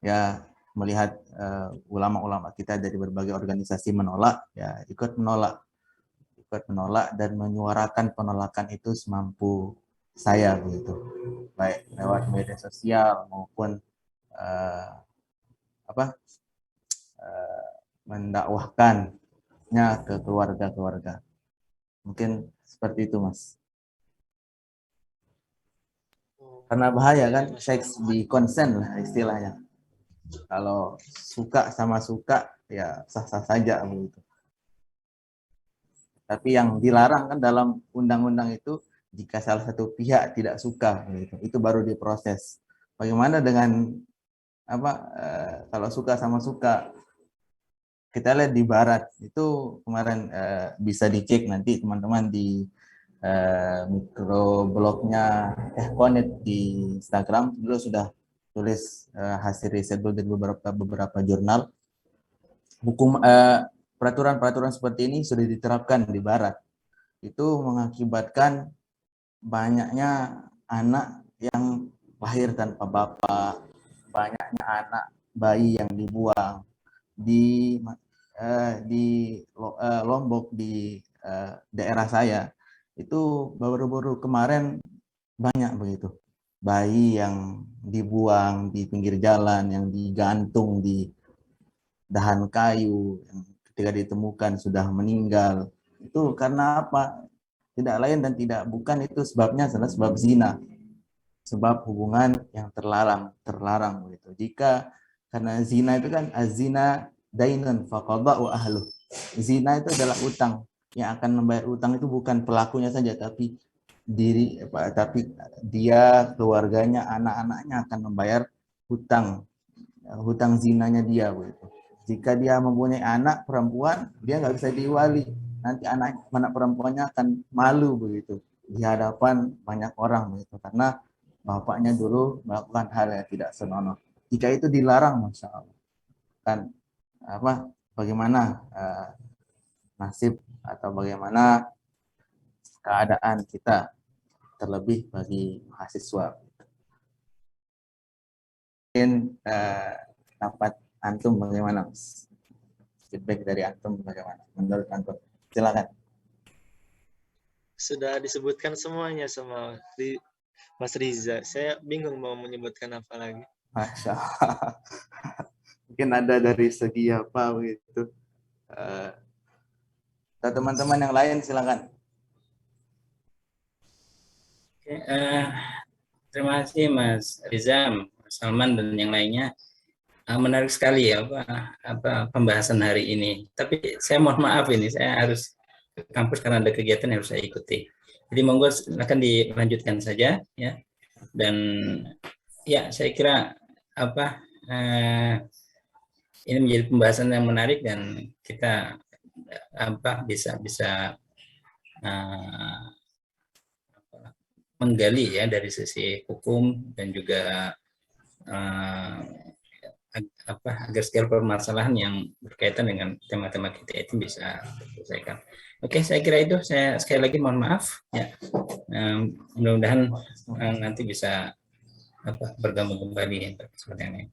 ya melihat ulama-ulama kita dari berbagai organisasi menolak, ya ikut menolak dan menyuarakan penolakan itu semampu saya begitu, baik lewat media sosial maupun mendakwahkannya ke keluarga-keluarga. Mungkin seperti itu, Mas. Karena bahaya kan, seks di konsen lah istilahnya. Kalau suka sama suka, ya sah-sah saja begitu. Tapi yang dilarang kan dalam undang-undang itu, jika salah satu pihak tidak suka, begitu, itu baru diproses. Bagaimana dengan kalau suka sama suka? Kita lihat di Barat itu kemarin, bisa dicek nanti teman-teman di mikroblognya Connect di Instagram, dulu sudah tulis hasil riset dari beberapa jurnal. Hukum peraturan-peraturan seperti ini sudah diterapkan di Barat. Itu mengakibatkan banyaknya anak yang lahir tanpa bapak, banyaknya anak bayi yang dibuang di Lombok, di daerah saya itu baru-baru kemarin banyak begitu bayi yang dibuang di pinggir jalan, yang digantung di dahan kayu, yang ketika ditemukan sudah meninggal. Itu karena apa? Tidak lain dan tidak bukan, itu sebabnya adalah sebab zina, sebab hubungan yang terlarang begitu. Jika karena zina itu kan azina dainun faqada'u ahlu. Zina itu adalah utang. Yang akan membayar utang itu bukan pelakunya saja, tapi dia, keluarganya, anak-anaknya akan membayar hutang zinanya dia begitu. Jika dia mempunyai anak perempuan, dia nggak bisa diwali. Nanti anak perempuannya akan malu begitu di hadapan banyak orang begitu, karena bapaknya dulu melakukan hal yang tidak senonoh. Jika itu dilarang, masya Allah, kan bagaimana nasib atau bagaimana keadaan kita, terlebih bagi mahasiswa. Mungkin dapat antum bagaimana, Mas? Feedback dari antum bagaimana? Menurut antum, silakan. Sudah disebutkan semuanya sama Mas Riza. Saya bingung mau menyebutkan apa lagi. Masya Allah. Mungkin ada dari segi apa begitu. Teman-teman yang lain silakan. Oke, terima kasih Mas Rizam, Mas Salman dan yang lainnya. Menarik sekali ya apa pembahasan hari ini. Tapi saya mohon maaf ini, saya harus ke kampus karena ada kegiatan yang harus saya ikuti. Jadi monggo silakan dilanjutkan saja ya. Dan ya saya kira ini menjadi pembahasan yang menarik dan kita bisa menggali ya dari sisi hukum dan juga agar segala permasalahan yang berkaitan dengan tema-tema kita itu bisa diselesaikan. Oke, saya kira itu. Saya sekali lagi mohon maaf ya. Mudah-mudahan nanti bisa bergabung kembali ya kesempatan ini.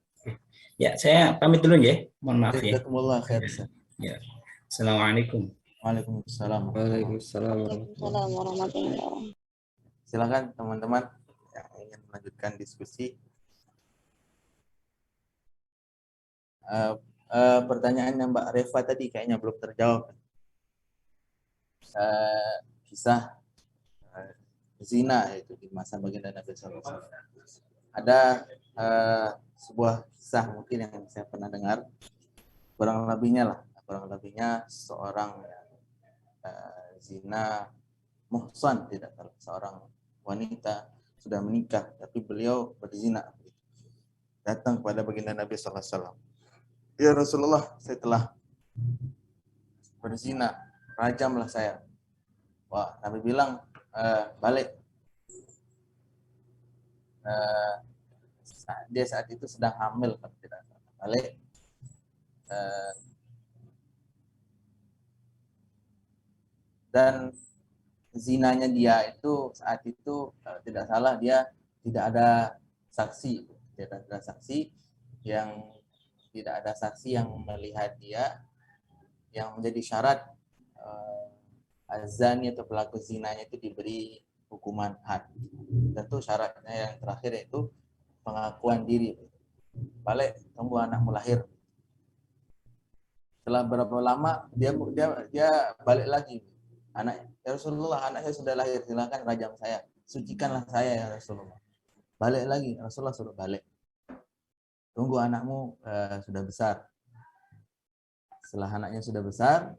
Ya, saya pamit dulu ya. Mohon maaf ya. Ya. Assalamualaikum. Waalaikumsalam. Waalaikumsalam. warahmatullahi wabarakatuh. Silakan teman-teman yang ingin melanjutkan diskusi. Pertanyaannya Mbak Reva tadi kayaknya belum terjawab. Kisah zina itu di masa baginda Nabi SAW. Ada sebuah kisah mungkin yang saya pernah dengar, kurang lebihnya seorang zina muhsan, tidak salah, seorang wanita sudah menikah tapi beliau berzina. Datang kepada baginda Nabi SAW. Ya Rasulullah, saya telah berzina, rajamlah saya. Wah, Nabi bilang, balik. Dia saat itu sedang hamil, kalau tidak salah. Balik. Dan zinanya dia itu saat itu, kalau tidak salah, dia tidak ada saksi, tidak ada saksi yang melihat dia, yang menjadi syarat azani atau pelaku zinanya itu diberi hukuman had. Tentu syaratnya yang terakhir yaitu pengakuan diri. Balik, tunggu anakmu lahir. Setelah berapa lama dia balik lagi. Ya Rasulullah, anak saya sudah lahir, silakan rajam saya, sucikanlah saya ya Rasulullah. Balik lagi, Rasulullah suruh balik. Tunggu anakmu sudah besar. Setelah anaknya sudah besar,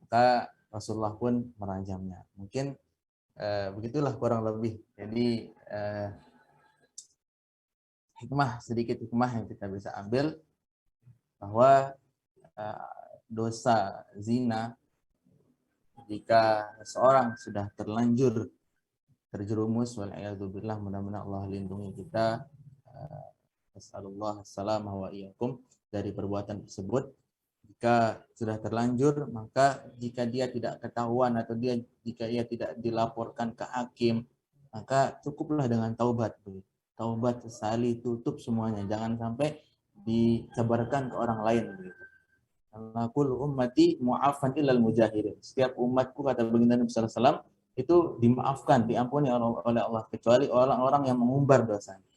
maka Rasulullah pun merajamnya. Mungkin begitulah kurang lebih. Jadi sedikit hikmah yang kita bisa ambil bahwa dosa zina, jika seorang sudah terlanjur terjerumus, wal'iyadzubillah, mudah-mudahan Allah lindungi kita, Assalamualaikum wa iyyakum, dari perbuatan tersebut. Jika sudah terlanjur, maka jika dia tidak ketahuan atau jika ia tidak dilaporkan ke hakim, maka cukuplah dengan taubat. Taubat sesali, tutup semuanya, jangan sampai disebarkan ke orang lain. Anakul ummati mu'afan illal mujahirin. Setiap umatku, kata baginda Nabi sallallahu alaihi wasallam, itu dimaafkan, diampuni oleh Allah, kecuali orang-orang yang mengumbar dosanya.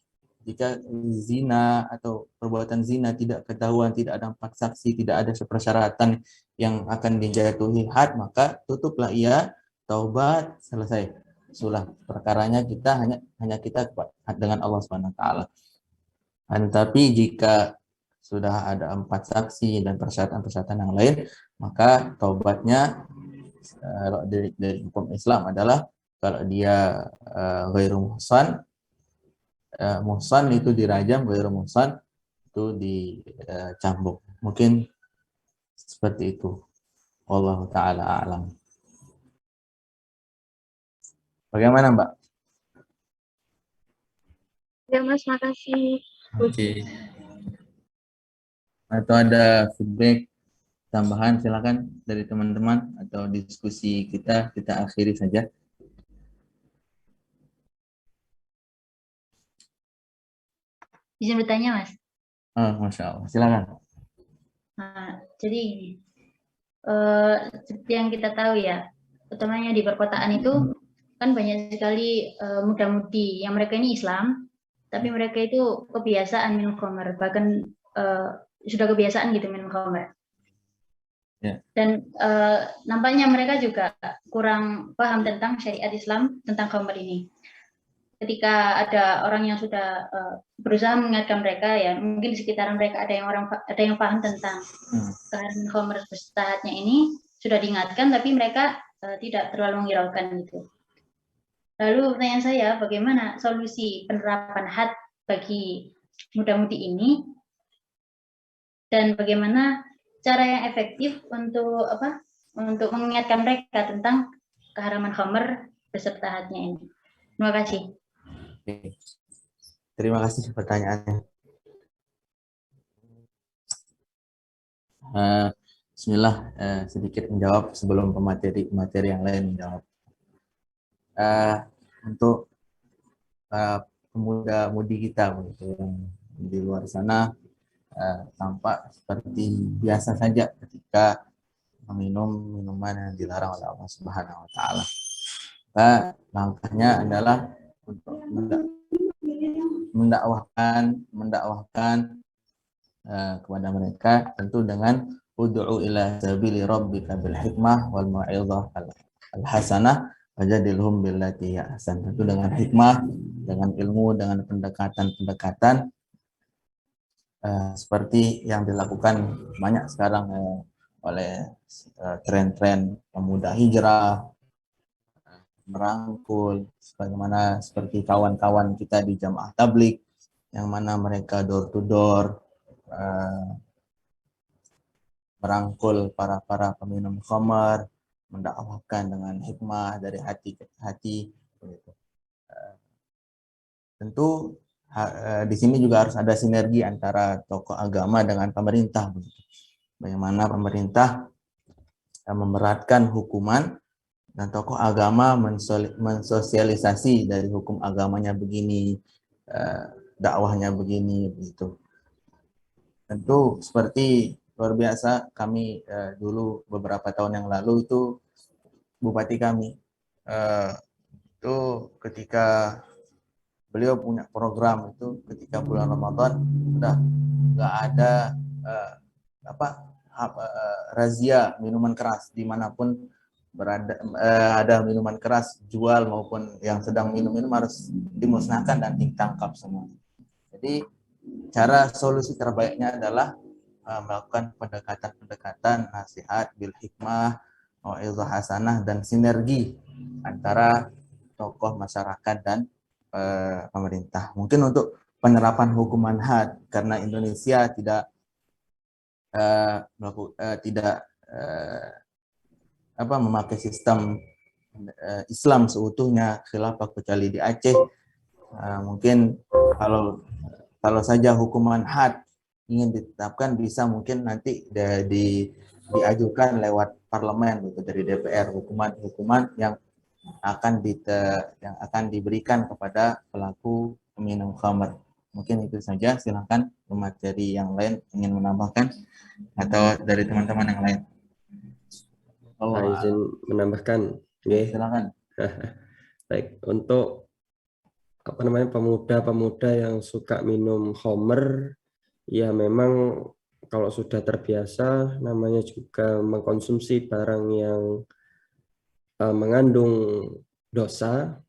Jika zina atau perbuatan zina tidak ketahuan, tidak ada 4 saksi, tidak ada persyaratan yang akan dijatuhi had, maka tutuplah ia, taubat, selesai. Sulah perkaranya kita hanya kita dengan Allah Subhanahu wa taala. Tapi jika sudah ada 4 saksi dan persyaratan-persyaratan yang lain, maka taubatnya dari hukum Islam adalah kalau dia ghairu muhsan, muhsan itu dirajam, ghairu muhsan itu dicambuk. Mungkin seperti itu. Wallahu taala a'lam. Bagaimana, Mbak? Ya Mas, makasih. Oke. Atau ada feedback tambahan, silakan dari teman-teman, atau diskusi kita akhiri saja. Izin bertanya, Mas. Masya Allah, silakan. Nah, jadi seperti yang kita tahu ya, utamanya di perkotaan itu kan banyak sekali muda-mudi yang mereka ini Islam, tapi mereka itu kebiasaan minum khamr, bahkan sudah kebiasaan gitu minum khamr. Yeah. Dan nampaknya mereka juga kurang paham tentang syariat Islam tentang khamr ini. Ketika ada orang yang sudah berusaha mengingatkan mereka, ya mungkin di sekitaran mereka ada yang paham tentang keharaman khamr berstahatnya ini, sudah diingatkan tapi mereka tidak terlalu menghiraukan gitu. Lalu pertanyaan saya, bagaimana solusi penerapan had bagi muda-mudi ini, dan bagaimana cara yang efektif untuk mengingatkan mereka tentang keharaman khamr beserta hadnya ini. Terima kasih. Terima kasih pertanyaannya. Bismillah, sedikit menjawab sebelum materi yang lain menjawab. Untuk pemuda-mudi kita yang di luar sana, tampak seperti biasa saja ketika meminum minuman yang dilarang oleh Allah Subhanahu wa taala. Langkahnya adalah untuk mendakwahkan kepada mereka, tentu dengan ud'u ila sabili rabbika bil hikmah wal mau'izah al hasanah wajadilhum billati hiya ahsan. Tentu dengan hikmah, dengan ilmu, dengan pendekatan seperti yang dilakukan banyak sekarang oleh tren-tren pemuda hijrah, merangkul, sebagaimana seperti kawan-kawan kita di Jamaah Tabligh yang mana mereka door to door merangkul para peminum khamar, mendakwahkan dengan hikmah dari hati ke hati. Tentu di sini juga harus ada sinergi antara tokoh agama dengan pemerintah. Bagaimana pemerintah memberatkan hukuman dan tokoh agama mensosialisasi dari hukum agamanya begini, dakwahnya begini, begitu. Tentu seperti luar biasa kami dulu beberapa tahun yang lalu itu bupati kami itu ketika beliau punya program itu ketika bulan Ramadan udah nggak ada razia minuman keras dimanapun berada, ada minuman keras jual maupun yang sedang minum harus dimusnahkan dan ditangkap semua. Jadi cara solusi terbaiknya adalah melakukan pendekatan nasihat bil hikmah, mau'izah hasanah, dan sinergi antara tokoh masyarakat dan pemerintah. Mungkin untuk penerapan hukuman had karena Indonesia tidak memakai sistem Islam seutuhnya khilafah kecuali di Aceh. Mungkin kalau saja hukuman had ingin ditetapkan bisa mungkin nanti diajukan lewat parlemen gitu dari DPR hukuman yang akan diberikan kepada pelaku peminum khamr. Mungkin itu saja, silakan materi yang lain ingin menambahkan atau dari teman-teman yang lain. Izin menambahkan, silakan. Baik, untuk pemuda-pemuda yang suka minum khamr, ya memang kalau sudah terbiasa namanya juga mengkonsumsi barang yang mengandung dosa,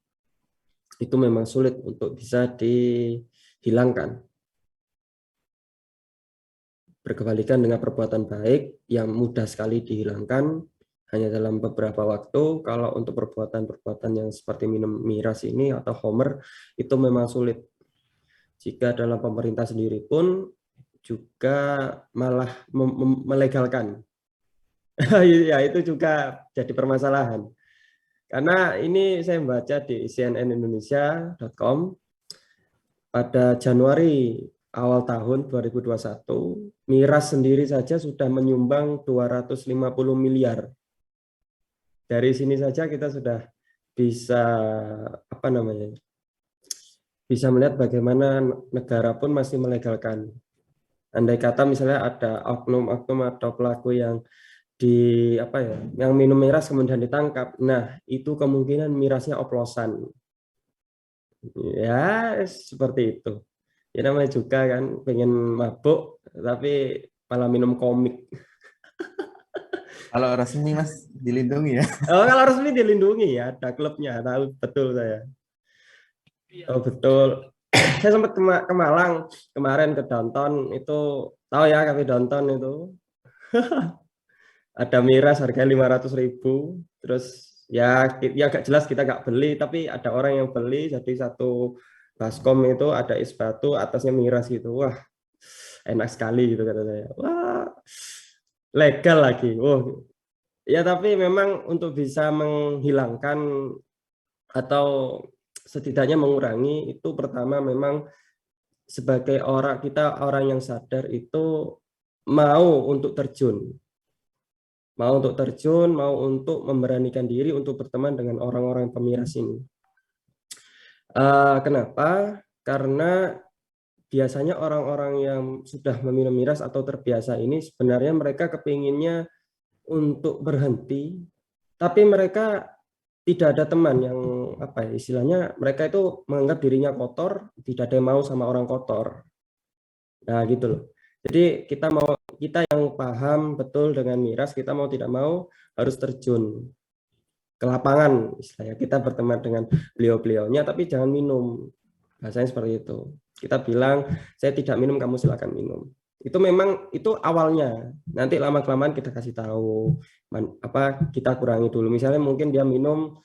itu memang sulit untuk bisa dihilangkan. Berkebalikan dengan perbuatan baik yang mudah sekali dihilangkan hanya dalam beberapa waktu. Kalau untuk perbuatan-perbuatan yang seperti minum miras ini atau khamr itu memang sulit. Jika dalam pemerintah sendiri pun juga malah melegalkan. Ya, itu juga jadi permasalahan. Karena ini saya membaca di cnnindonesia.com pada Januari awal tahun 2021, miras sendiri saja sudah menyumbang 250 miliar. Dari sini saja kita sudah bisa bisa melihat bagaimana negara pun masih melegalkan. Andai kata misalnya ada oknum-oknum atau pelaku yang yang minum miras kemudian ditangkap, nah itu kemungkinan mirasnya oplosan. Ya seperti itu. Ya namanya juga kan pengen mabuk tapi malah minum komik. Kalau resmi Mas dilindungi ya? Oh, kalau resmi dilindungi ya, ada klubnya, tahu betul saya. Oh betul. Saya sempat ke Malang kemarin ke Downtown itu, tahu ya kafe Downtown itu. Ada miras harganya 500.000, terus ya agak jelas kita nggak beli, tapi ada orang yang beli, jadi satu baskom itu ada es batu, atasnya miras gitu. Wah, enak sekali gitu kata saya. Wah, legal lagi. Oh, ya tapi memang untuk bisa menghilangkan atau setidaknya mengurangi itu pertama memang sebagai orang yang sadar itu mau untuk terjun. Mau untuk memberanikan diri untuk berteman dengan orang-orang pemiras ini. Kenapa? Karena biasanya orang-orang yang sudah meminum miras atau terbiasa ini sebenarnya mereka kepinginnya untuk berhenti, tapi mereka tidak ada teman yang istilahnya mereka itu menganggap dirinya kotor, tidak ada yang mau sama orang kotor. Nah gitu loh. Jadi kita yang paham betul dengan miras, kita mau tidak mau harus terjun ke lapangan, istilahnya kita berteman dengan beliau-beliaunya, tapi jangan minum. Bahasanya seperti itu. Kita bilang, saya tidak minum, kamu silakan minum. Itu memang itu awalnya. Nanti lama-kelamaan kita kasih tahu, kita kurangi dulu. Misalnya mungkin dia minum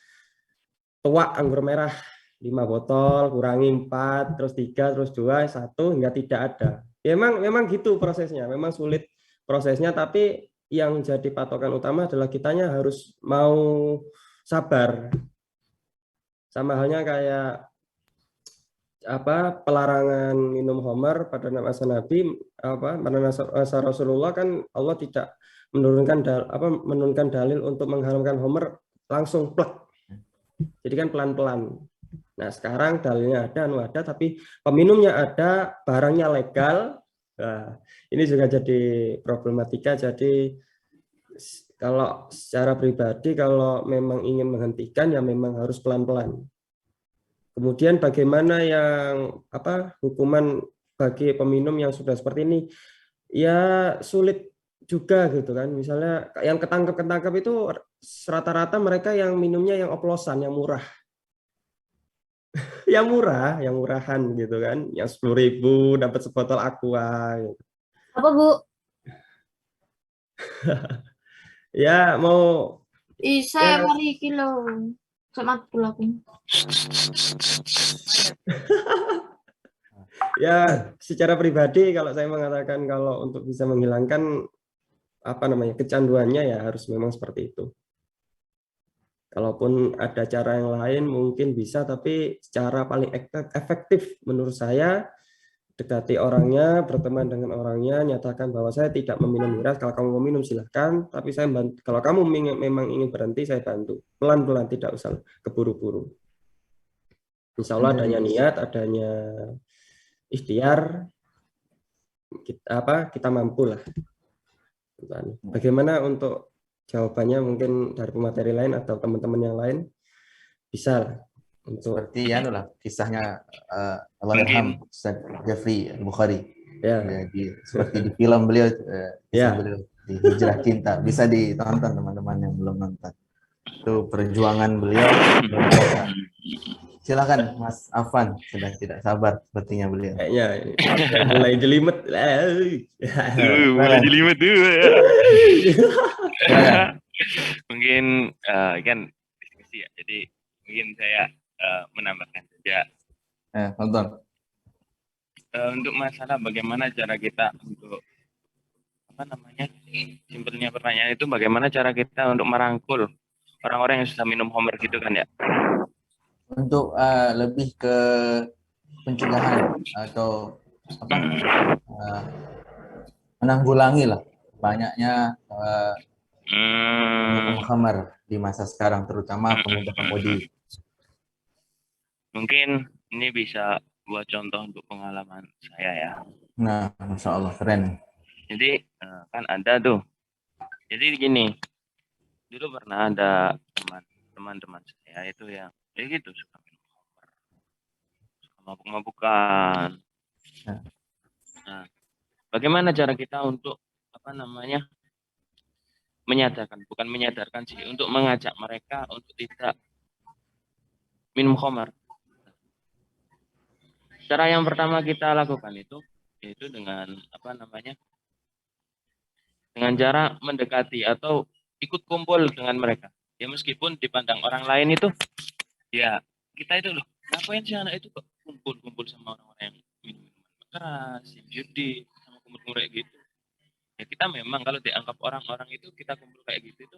tuak anggur merah 5 botol, kurangi 4, terus 3, terus 2, 1 hingga tidak ada. Ya, memang gitu prosesnya, memang sulit prosesnya, tapi yang jadi patokan utama adalah kitanya harus mau sabar. Sama halnya kayak pelarangan minum homer pada masa Nabi, pada masa Rasulullah kan Allah tidak menurunkan dalil untuk mengharamkan homer langsung plek. Jadi kan pelan-pelan. Nah, sekarang dalilnya ada, tapi peminumnya ada, barangnya legal. Nah, ini juga jadi problematika. Jadi kalau secara pribadi, kalau memang ingin menghentikan, ya memang harus pelan-pelan. Kemudian bagaimana yang hukuman bagi peminum yang sudah seperti ini? Ya sulit juga gitu kan. Misalnya yang ketangkep itu rata-rata mereka yang minumnya yang oplosan, yang murah. Yang murah, yang murahan gitu kan. Yang 10.000 dapat sebotol aqua gitu. Apa, Bu? Ya mau Saya mari kilo. Sama pulaknya. ya secara pribadi kalau saya mengatakan kalau untuk bisa menghilangkan kecanduannya ya harus memang seperti itu. Kalaupun ada cara yang lain mungkin bisa, tapi cara paling efektif menurut saya dekati orangnya, berteman dengan orangnya, nyatakan bahwa saya tidak meminum miras. Kalau kamu mau minum silahkan, tapi saya bantu. Kalau kamu memang ingin berhenti, saya bantu. Pelan-pelan, tidak usah keburu-buru. Insya Allah adanya niat, adanya ikhtiar, kita mampu lah. Bagaimana untuk jawabannya mungkin dari pemateri lain atau teman-teman yang lain bisa lah. Seperti kisahnya Allahyarham Ustaz Jafri Al-Bukhari. Ya. Jadi seperti di film beliau, kisah beliau di Hijrah Cinta, bisa ditonton teman-teman yang belum nonton. Itu perjuangan beliau. Silakan Mas Afan, sudah tidak sabar sepertinya beliau. Kayaknya mulai jelimet. Mulai jelimet tuh. Mungkin kan diskusi ya. Jadi mungkin saya menambahkan saja. Nonton. Untuk masalah bagaimana cara kita untuk simpelnya pertanyaan itu bagaimana cara kita untuk merangkul orang-orang yang sudah minum homer gitu kan ya? Untuk lebih ke pencegahan atau menanggulangi lah banyaknya homer di masa sekarang, terutama pemuda-pemudi. Mungkin ini bisa buat contoh untuk pengalaman saya ya. Nah, Masya Allah, keren. Jadi kan ada tuh. Jadi gini, dulu pernah ada teman-teman saya itu yang gitu suka minum homer, suka mabuk-mabukan. Nah, bagaimana cara kita untuk bukan menyadarkan sih, untuk mengajak mereka untuk tidak minum homer. Cara yang pertama kita lakukan itu yaitu dengan dengan cara mendekati atau ikut kumpul dengan mereka. Ya meskipun dipandang orang lain itu ya kita itu loh, ngapain sih anak itu kok kumpul sama orang-orang yang minum keras, yang judi, sama kumpul kayak gitu. Ya kita memang kalau dianggap orang-orang itu kita kumpul kayak gitu itu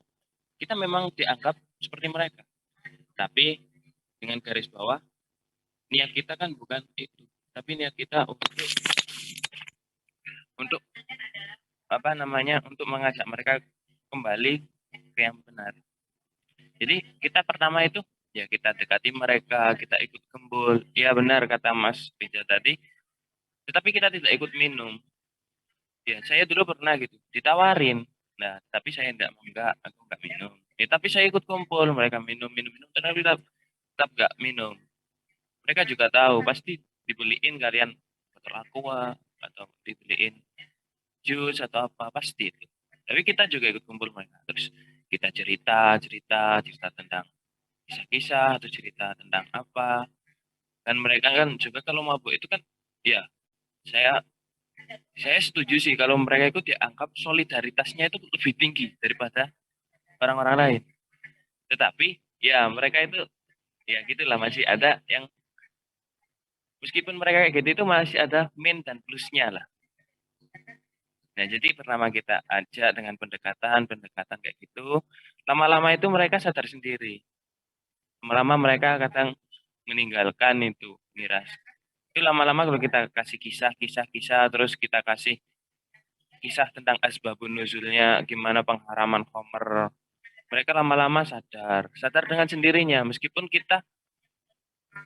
kita memang dianggap seperti mereka. Tapi dengan garis bawah niat kita kan bukan itu, tapi niat kita untuk untuk mengajak mereka kembali ke yang benar. Jadi kita pertama itu ya kita dekati mereka, kita ikut kumpul. Ya benar kata Mas Rija tadi, tetapi kita tidak ikut minum. Ya saya dulu pernah gitu ditawarin, nah tapi saya aku nggak minum. Ya tapi saya ikut kumpul, mereka minum, tapi tetap nggak minum. Mereka juga tahu pasti dibeliin kalian botol aqua atau dibeliin jus atau apa pasti itu. Tapi kita juga ikut kumpul mereka. Terus kita cerita tentang kisah-kisah atau cerita tentang apa. Dan mereka kan juga kalau mabuk itu kan ya saya setuju sih kalau mereka itu dianggap solidaritasnya itu lebih tinggi daripada orang-orang lain. Tetapi ya mereka itu Ya gitulah, masih ada yang meskipun mereka kayak gitu itu masih ada min dan plusnya lah. Nah, jadi pertama kita ajak dengan pendekatan kayak gitu. Lama-lama itu mereka sadar sendiri. Lama-lama mereka kadang meninggalkan itu miras. Itu lama-lama kalau kita kasih kisah, terus kita kasih kisah tentang asbabun nuzulnya, gimana pengharaman Homer. Mereka lama-lama sadar dengan sendirinya. Meskipun kita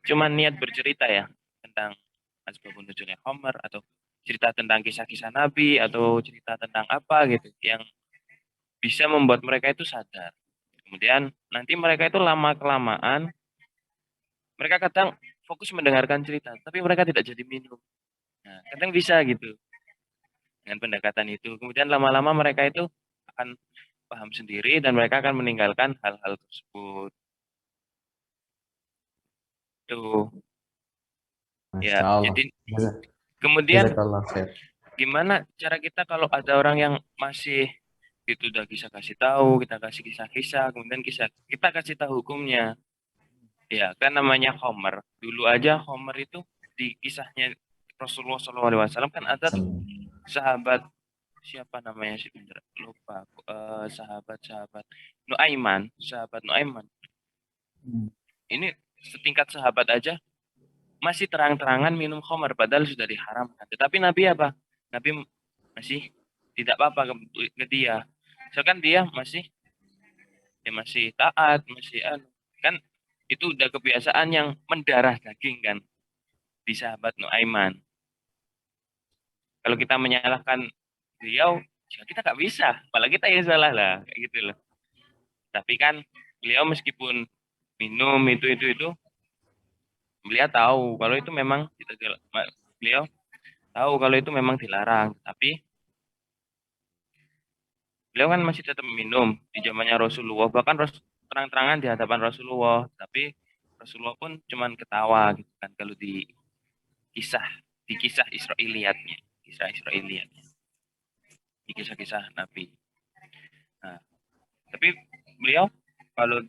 cuma niat bercerita ya tentang asbabun nuzulnya Homer atau cerita tentang kisah-kisah Nabi atau cerita tentang apa gitu yang bisa membuat mereka itu sadar. Kemudian nanti mereka itu lama kelamaan mereka kadang fokus mendengarkan cerita, tapi mereka tidak jadi minum. Nah, kadang bisa gitu dengan pendekatan itu. Kemudian lama-lama mereka itu akan paham sendiri dan mereka akan meninggalkan hal-hal tersebut. Tuh, Masya ya. Allah. Jadi kemudian Jazakallah khair. gimana cara kita kalau ada orang yang masih itu udah bisa kasih tahu, kita kasih kisah-kisah, kemudian kita kasih tahu hukumnya. Ya, kan namanya Homer. Dulu aja Homer itu di kisahnya Rasulullah SAW kan ada tuh sahabat siapa namanya sih bener lupa aku. Sahabat sahabat Nuaiman. Ini setingkat sahabat aja masih terang-terangan minum Homer padahal sudah diharamkan. Tetapi Nabi apa? Nabi masih tidak apa-apa ke dia. So kan dia masih taat, kan itu udah kebiasaan yang mendarah daging kan di sahabat Nuaiman. Kalau kita menyalahkan beliau, ya kita nggak bisa, malah kita yang salah lah, kayak gitu loh. Tapi kan beliau meskipun minum itu, beliau tahu kalau itu memang beliau tahu kalau itu memang dilarang, tapi beliau kan masih tetap minum di zamannya Rasulullah, bahkan terang-terangan di hadapan Rasulullah, tapi Rasulullah pun cuman ketawa gitu kan kalau kisah di kisah Israiliyatnya, di kisah-kisah Nabi. Nah, tapi beliau kalau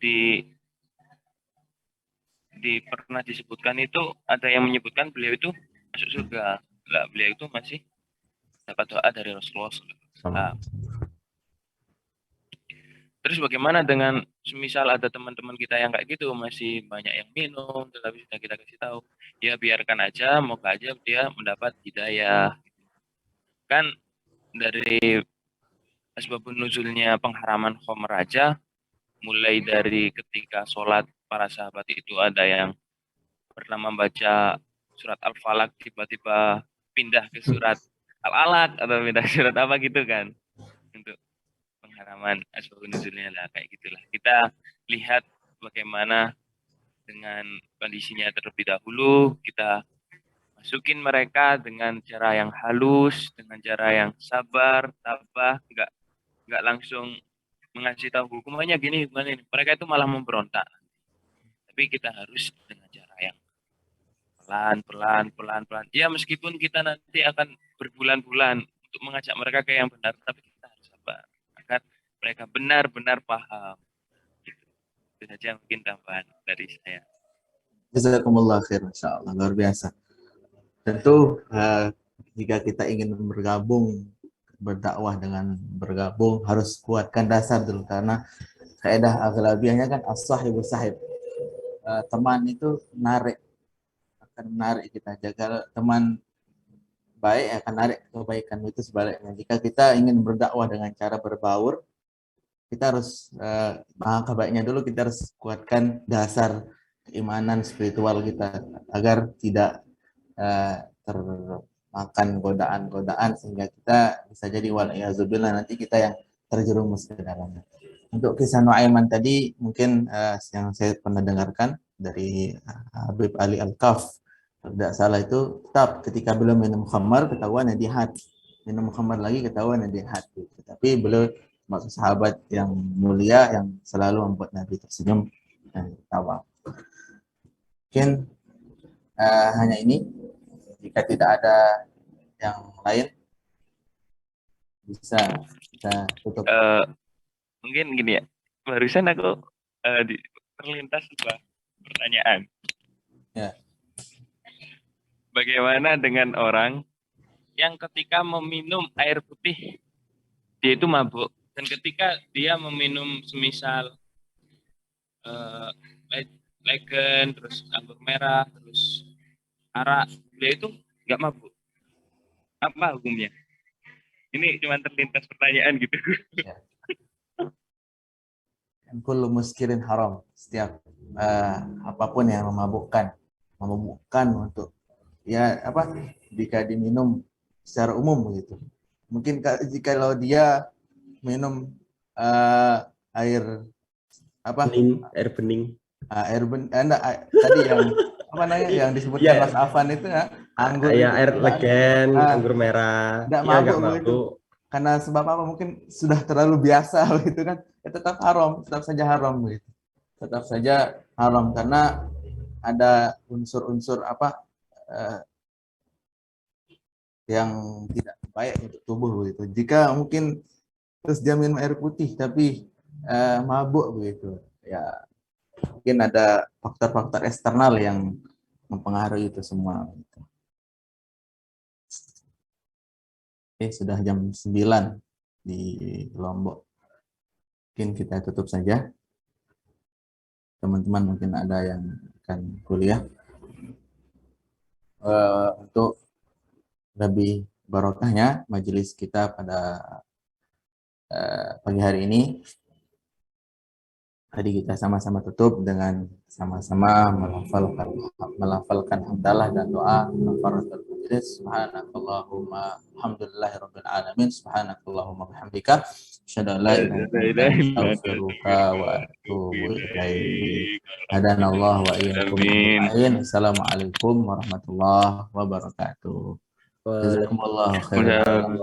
pernah disebutkan itu ada yang menyebutkan beliau itu masuk surga. Lah, beliau itu masih dapat doa dari Rasulullah SAW. Terus bagaimana dengan semisal ada teman-teman kita yang kayak gitu masih banyak yang minum, tetapi sudah kita kasih tahu, ya biarkan aja, moga aja dia mendapat hidayah. Kan dari asbabun nuzulnya pengharaman khamr aja, mulai dari ketika sholat para sahabat itu ada yang pernah membaca surat Al-Falaq tiba-tiba pindah ke surat Al-Alaq atau pindah ke surat apa gitu kan untuk pengharaman asbabun nuzulnya lah kayak gitulah. Kita lihat bagaimana dengan kondisinya terlebih dahulu, kita masukin mereka dengan cara yang halus, dengan cara yang sabar, tabah, nggak langsung mengasih tahu hukumannya gini, hukumannya ini. Mereka itu malah memberontak. Tapi kita harus dengan cara yang pelan. Ya meskipun kita nanti akan berbulan-bulan untuk mengajak mereka ke yang benar, tapi kita harus sabar agar mereka benar-benar paham. Itu saja mungkin tambahan dari saya. Jazakumullah khair, Masya Allah, luar biasa. Tentu jika kita ingin berdakwah dengan bergabung harus kuatkan dasar dulu, karena kaidah aghlabiahnya kan as-sahibu sahib. Teman itu akan menarik kita. Jaga teman baik akan narik kebaikan, itu sebaliknya. Jika kita ingin berdakwah dengan cara berbaur, kita harus langkah baiknya dulu kita harus kuatkan dasar keimanan spiritual kita agar tidak termakan godaan-godaan sehingga kita bisa jadi waliyazubillah nanti kita yang terjerumus ke dalamnya. Untuk kisah Nuaiman tadi mungkin yang saya pernah dengarkan dari Habib Ali Al-Kaf, tidak salah itu tetap ketika belum minum khamar ketahuan dia had, minum khamar lagi ketahuan dia had. Tapi beliau maksud sahabat yang mulia yang selalu membuat Nabi tersenyum dan tertawa. Mungkin hanya ini, jika tidak ada yang lain bisa kita tutup. Mungkin gini ya, barusan aku terlintas sebuah pertanyaan. Ya. Bagaimana dengan orang yang ketika meminum air putih dia itu mabuk, dan ketika dia meminum semisal Legend, terus anggur merah, terus arak, dia itu nggak mabuk, apa hukumnya? Ini cuma terlintas pertanyaan gitu. Ya. Kullu muskirin haram. Setiap apapun yang memabukkan untuk ya apa jika diminum secara umum begitu. Mungkin kalau dia minum air apa air bening tadi yang apa namanya yang disebutkan Mas Afan itu ya, anggur ya, itu, air Legend, anggur merah, tidak ya nggak mabuk itu karena sebab apa, mungkin sudah terlalu biasa gitu kan, ya tetap saja haram gitu, tetap saja haram karena ada unsur-unsur apa yang tidak baik untuk tubuh begitu. Jika mungkin terus dia minum air putih tapi mabuk begitu, ya mungkin ada faktor-faktor eksternal yang mempengaruhi itu semua. Oke, sudah jam 9 di Lombok. Mungkin kita tutup saja. Teman-teman mungkin ada yang akan kuliah. Untuk lebih barokahnya majelis kita pada pagi hari ini, tadi kita sama-sama tutup dengan sama-sama melafalkan hamdalah dan doa kafaratul majlis. Subhanakallahumma hamdulillahirabbil alamin, subhanakallahumma bihamdika asyhadu an la ilaha illa anta astaghfiruka wa atubu ilaik. Hadanallahu wa iyyakum ajmain. Assalamualaikum warahmatullahi wabarakatuh. Jazakumullahu khairan.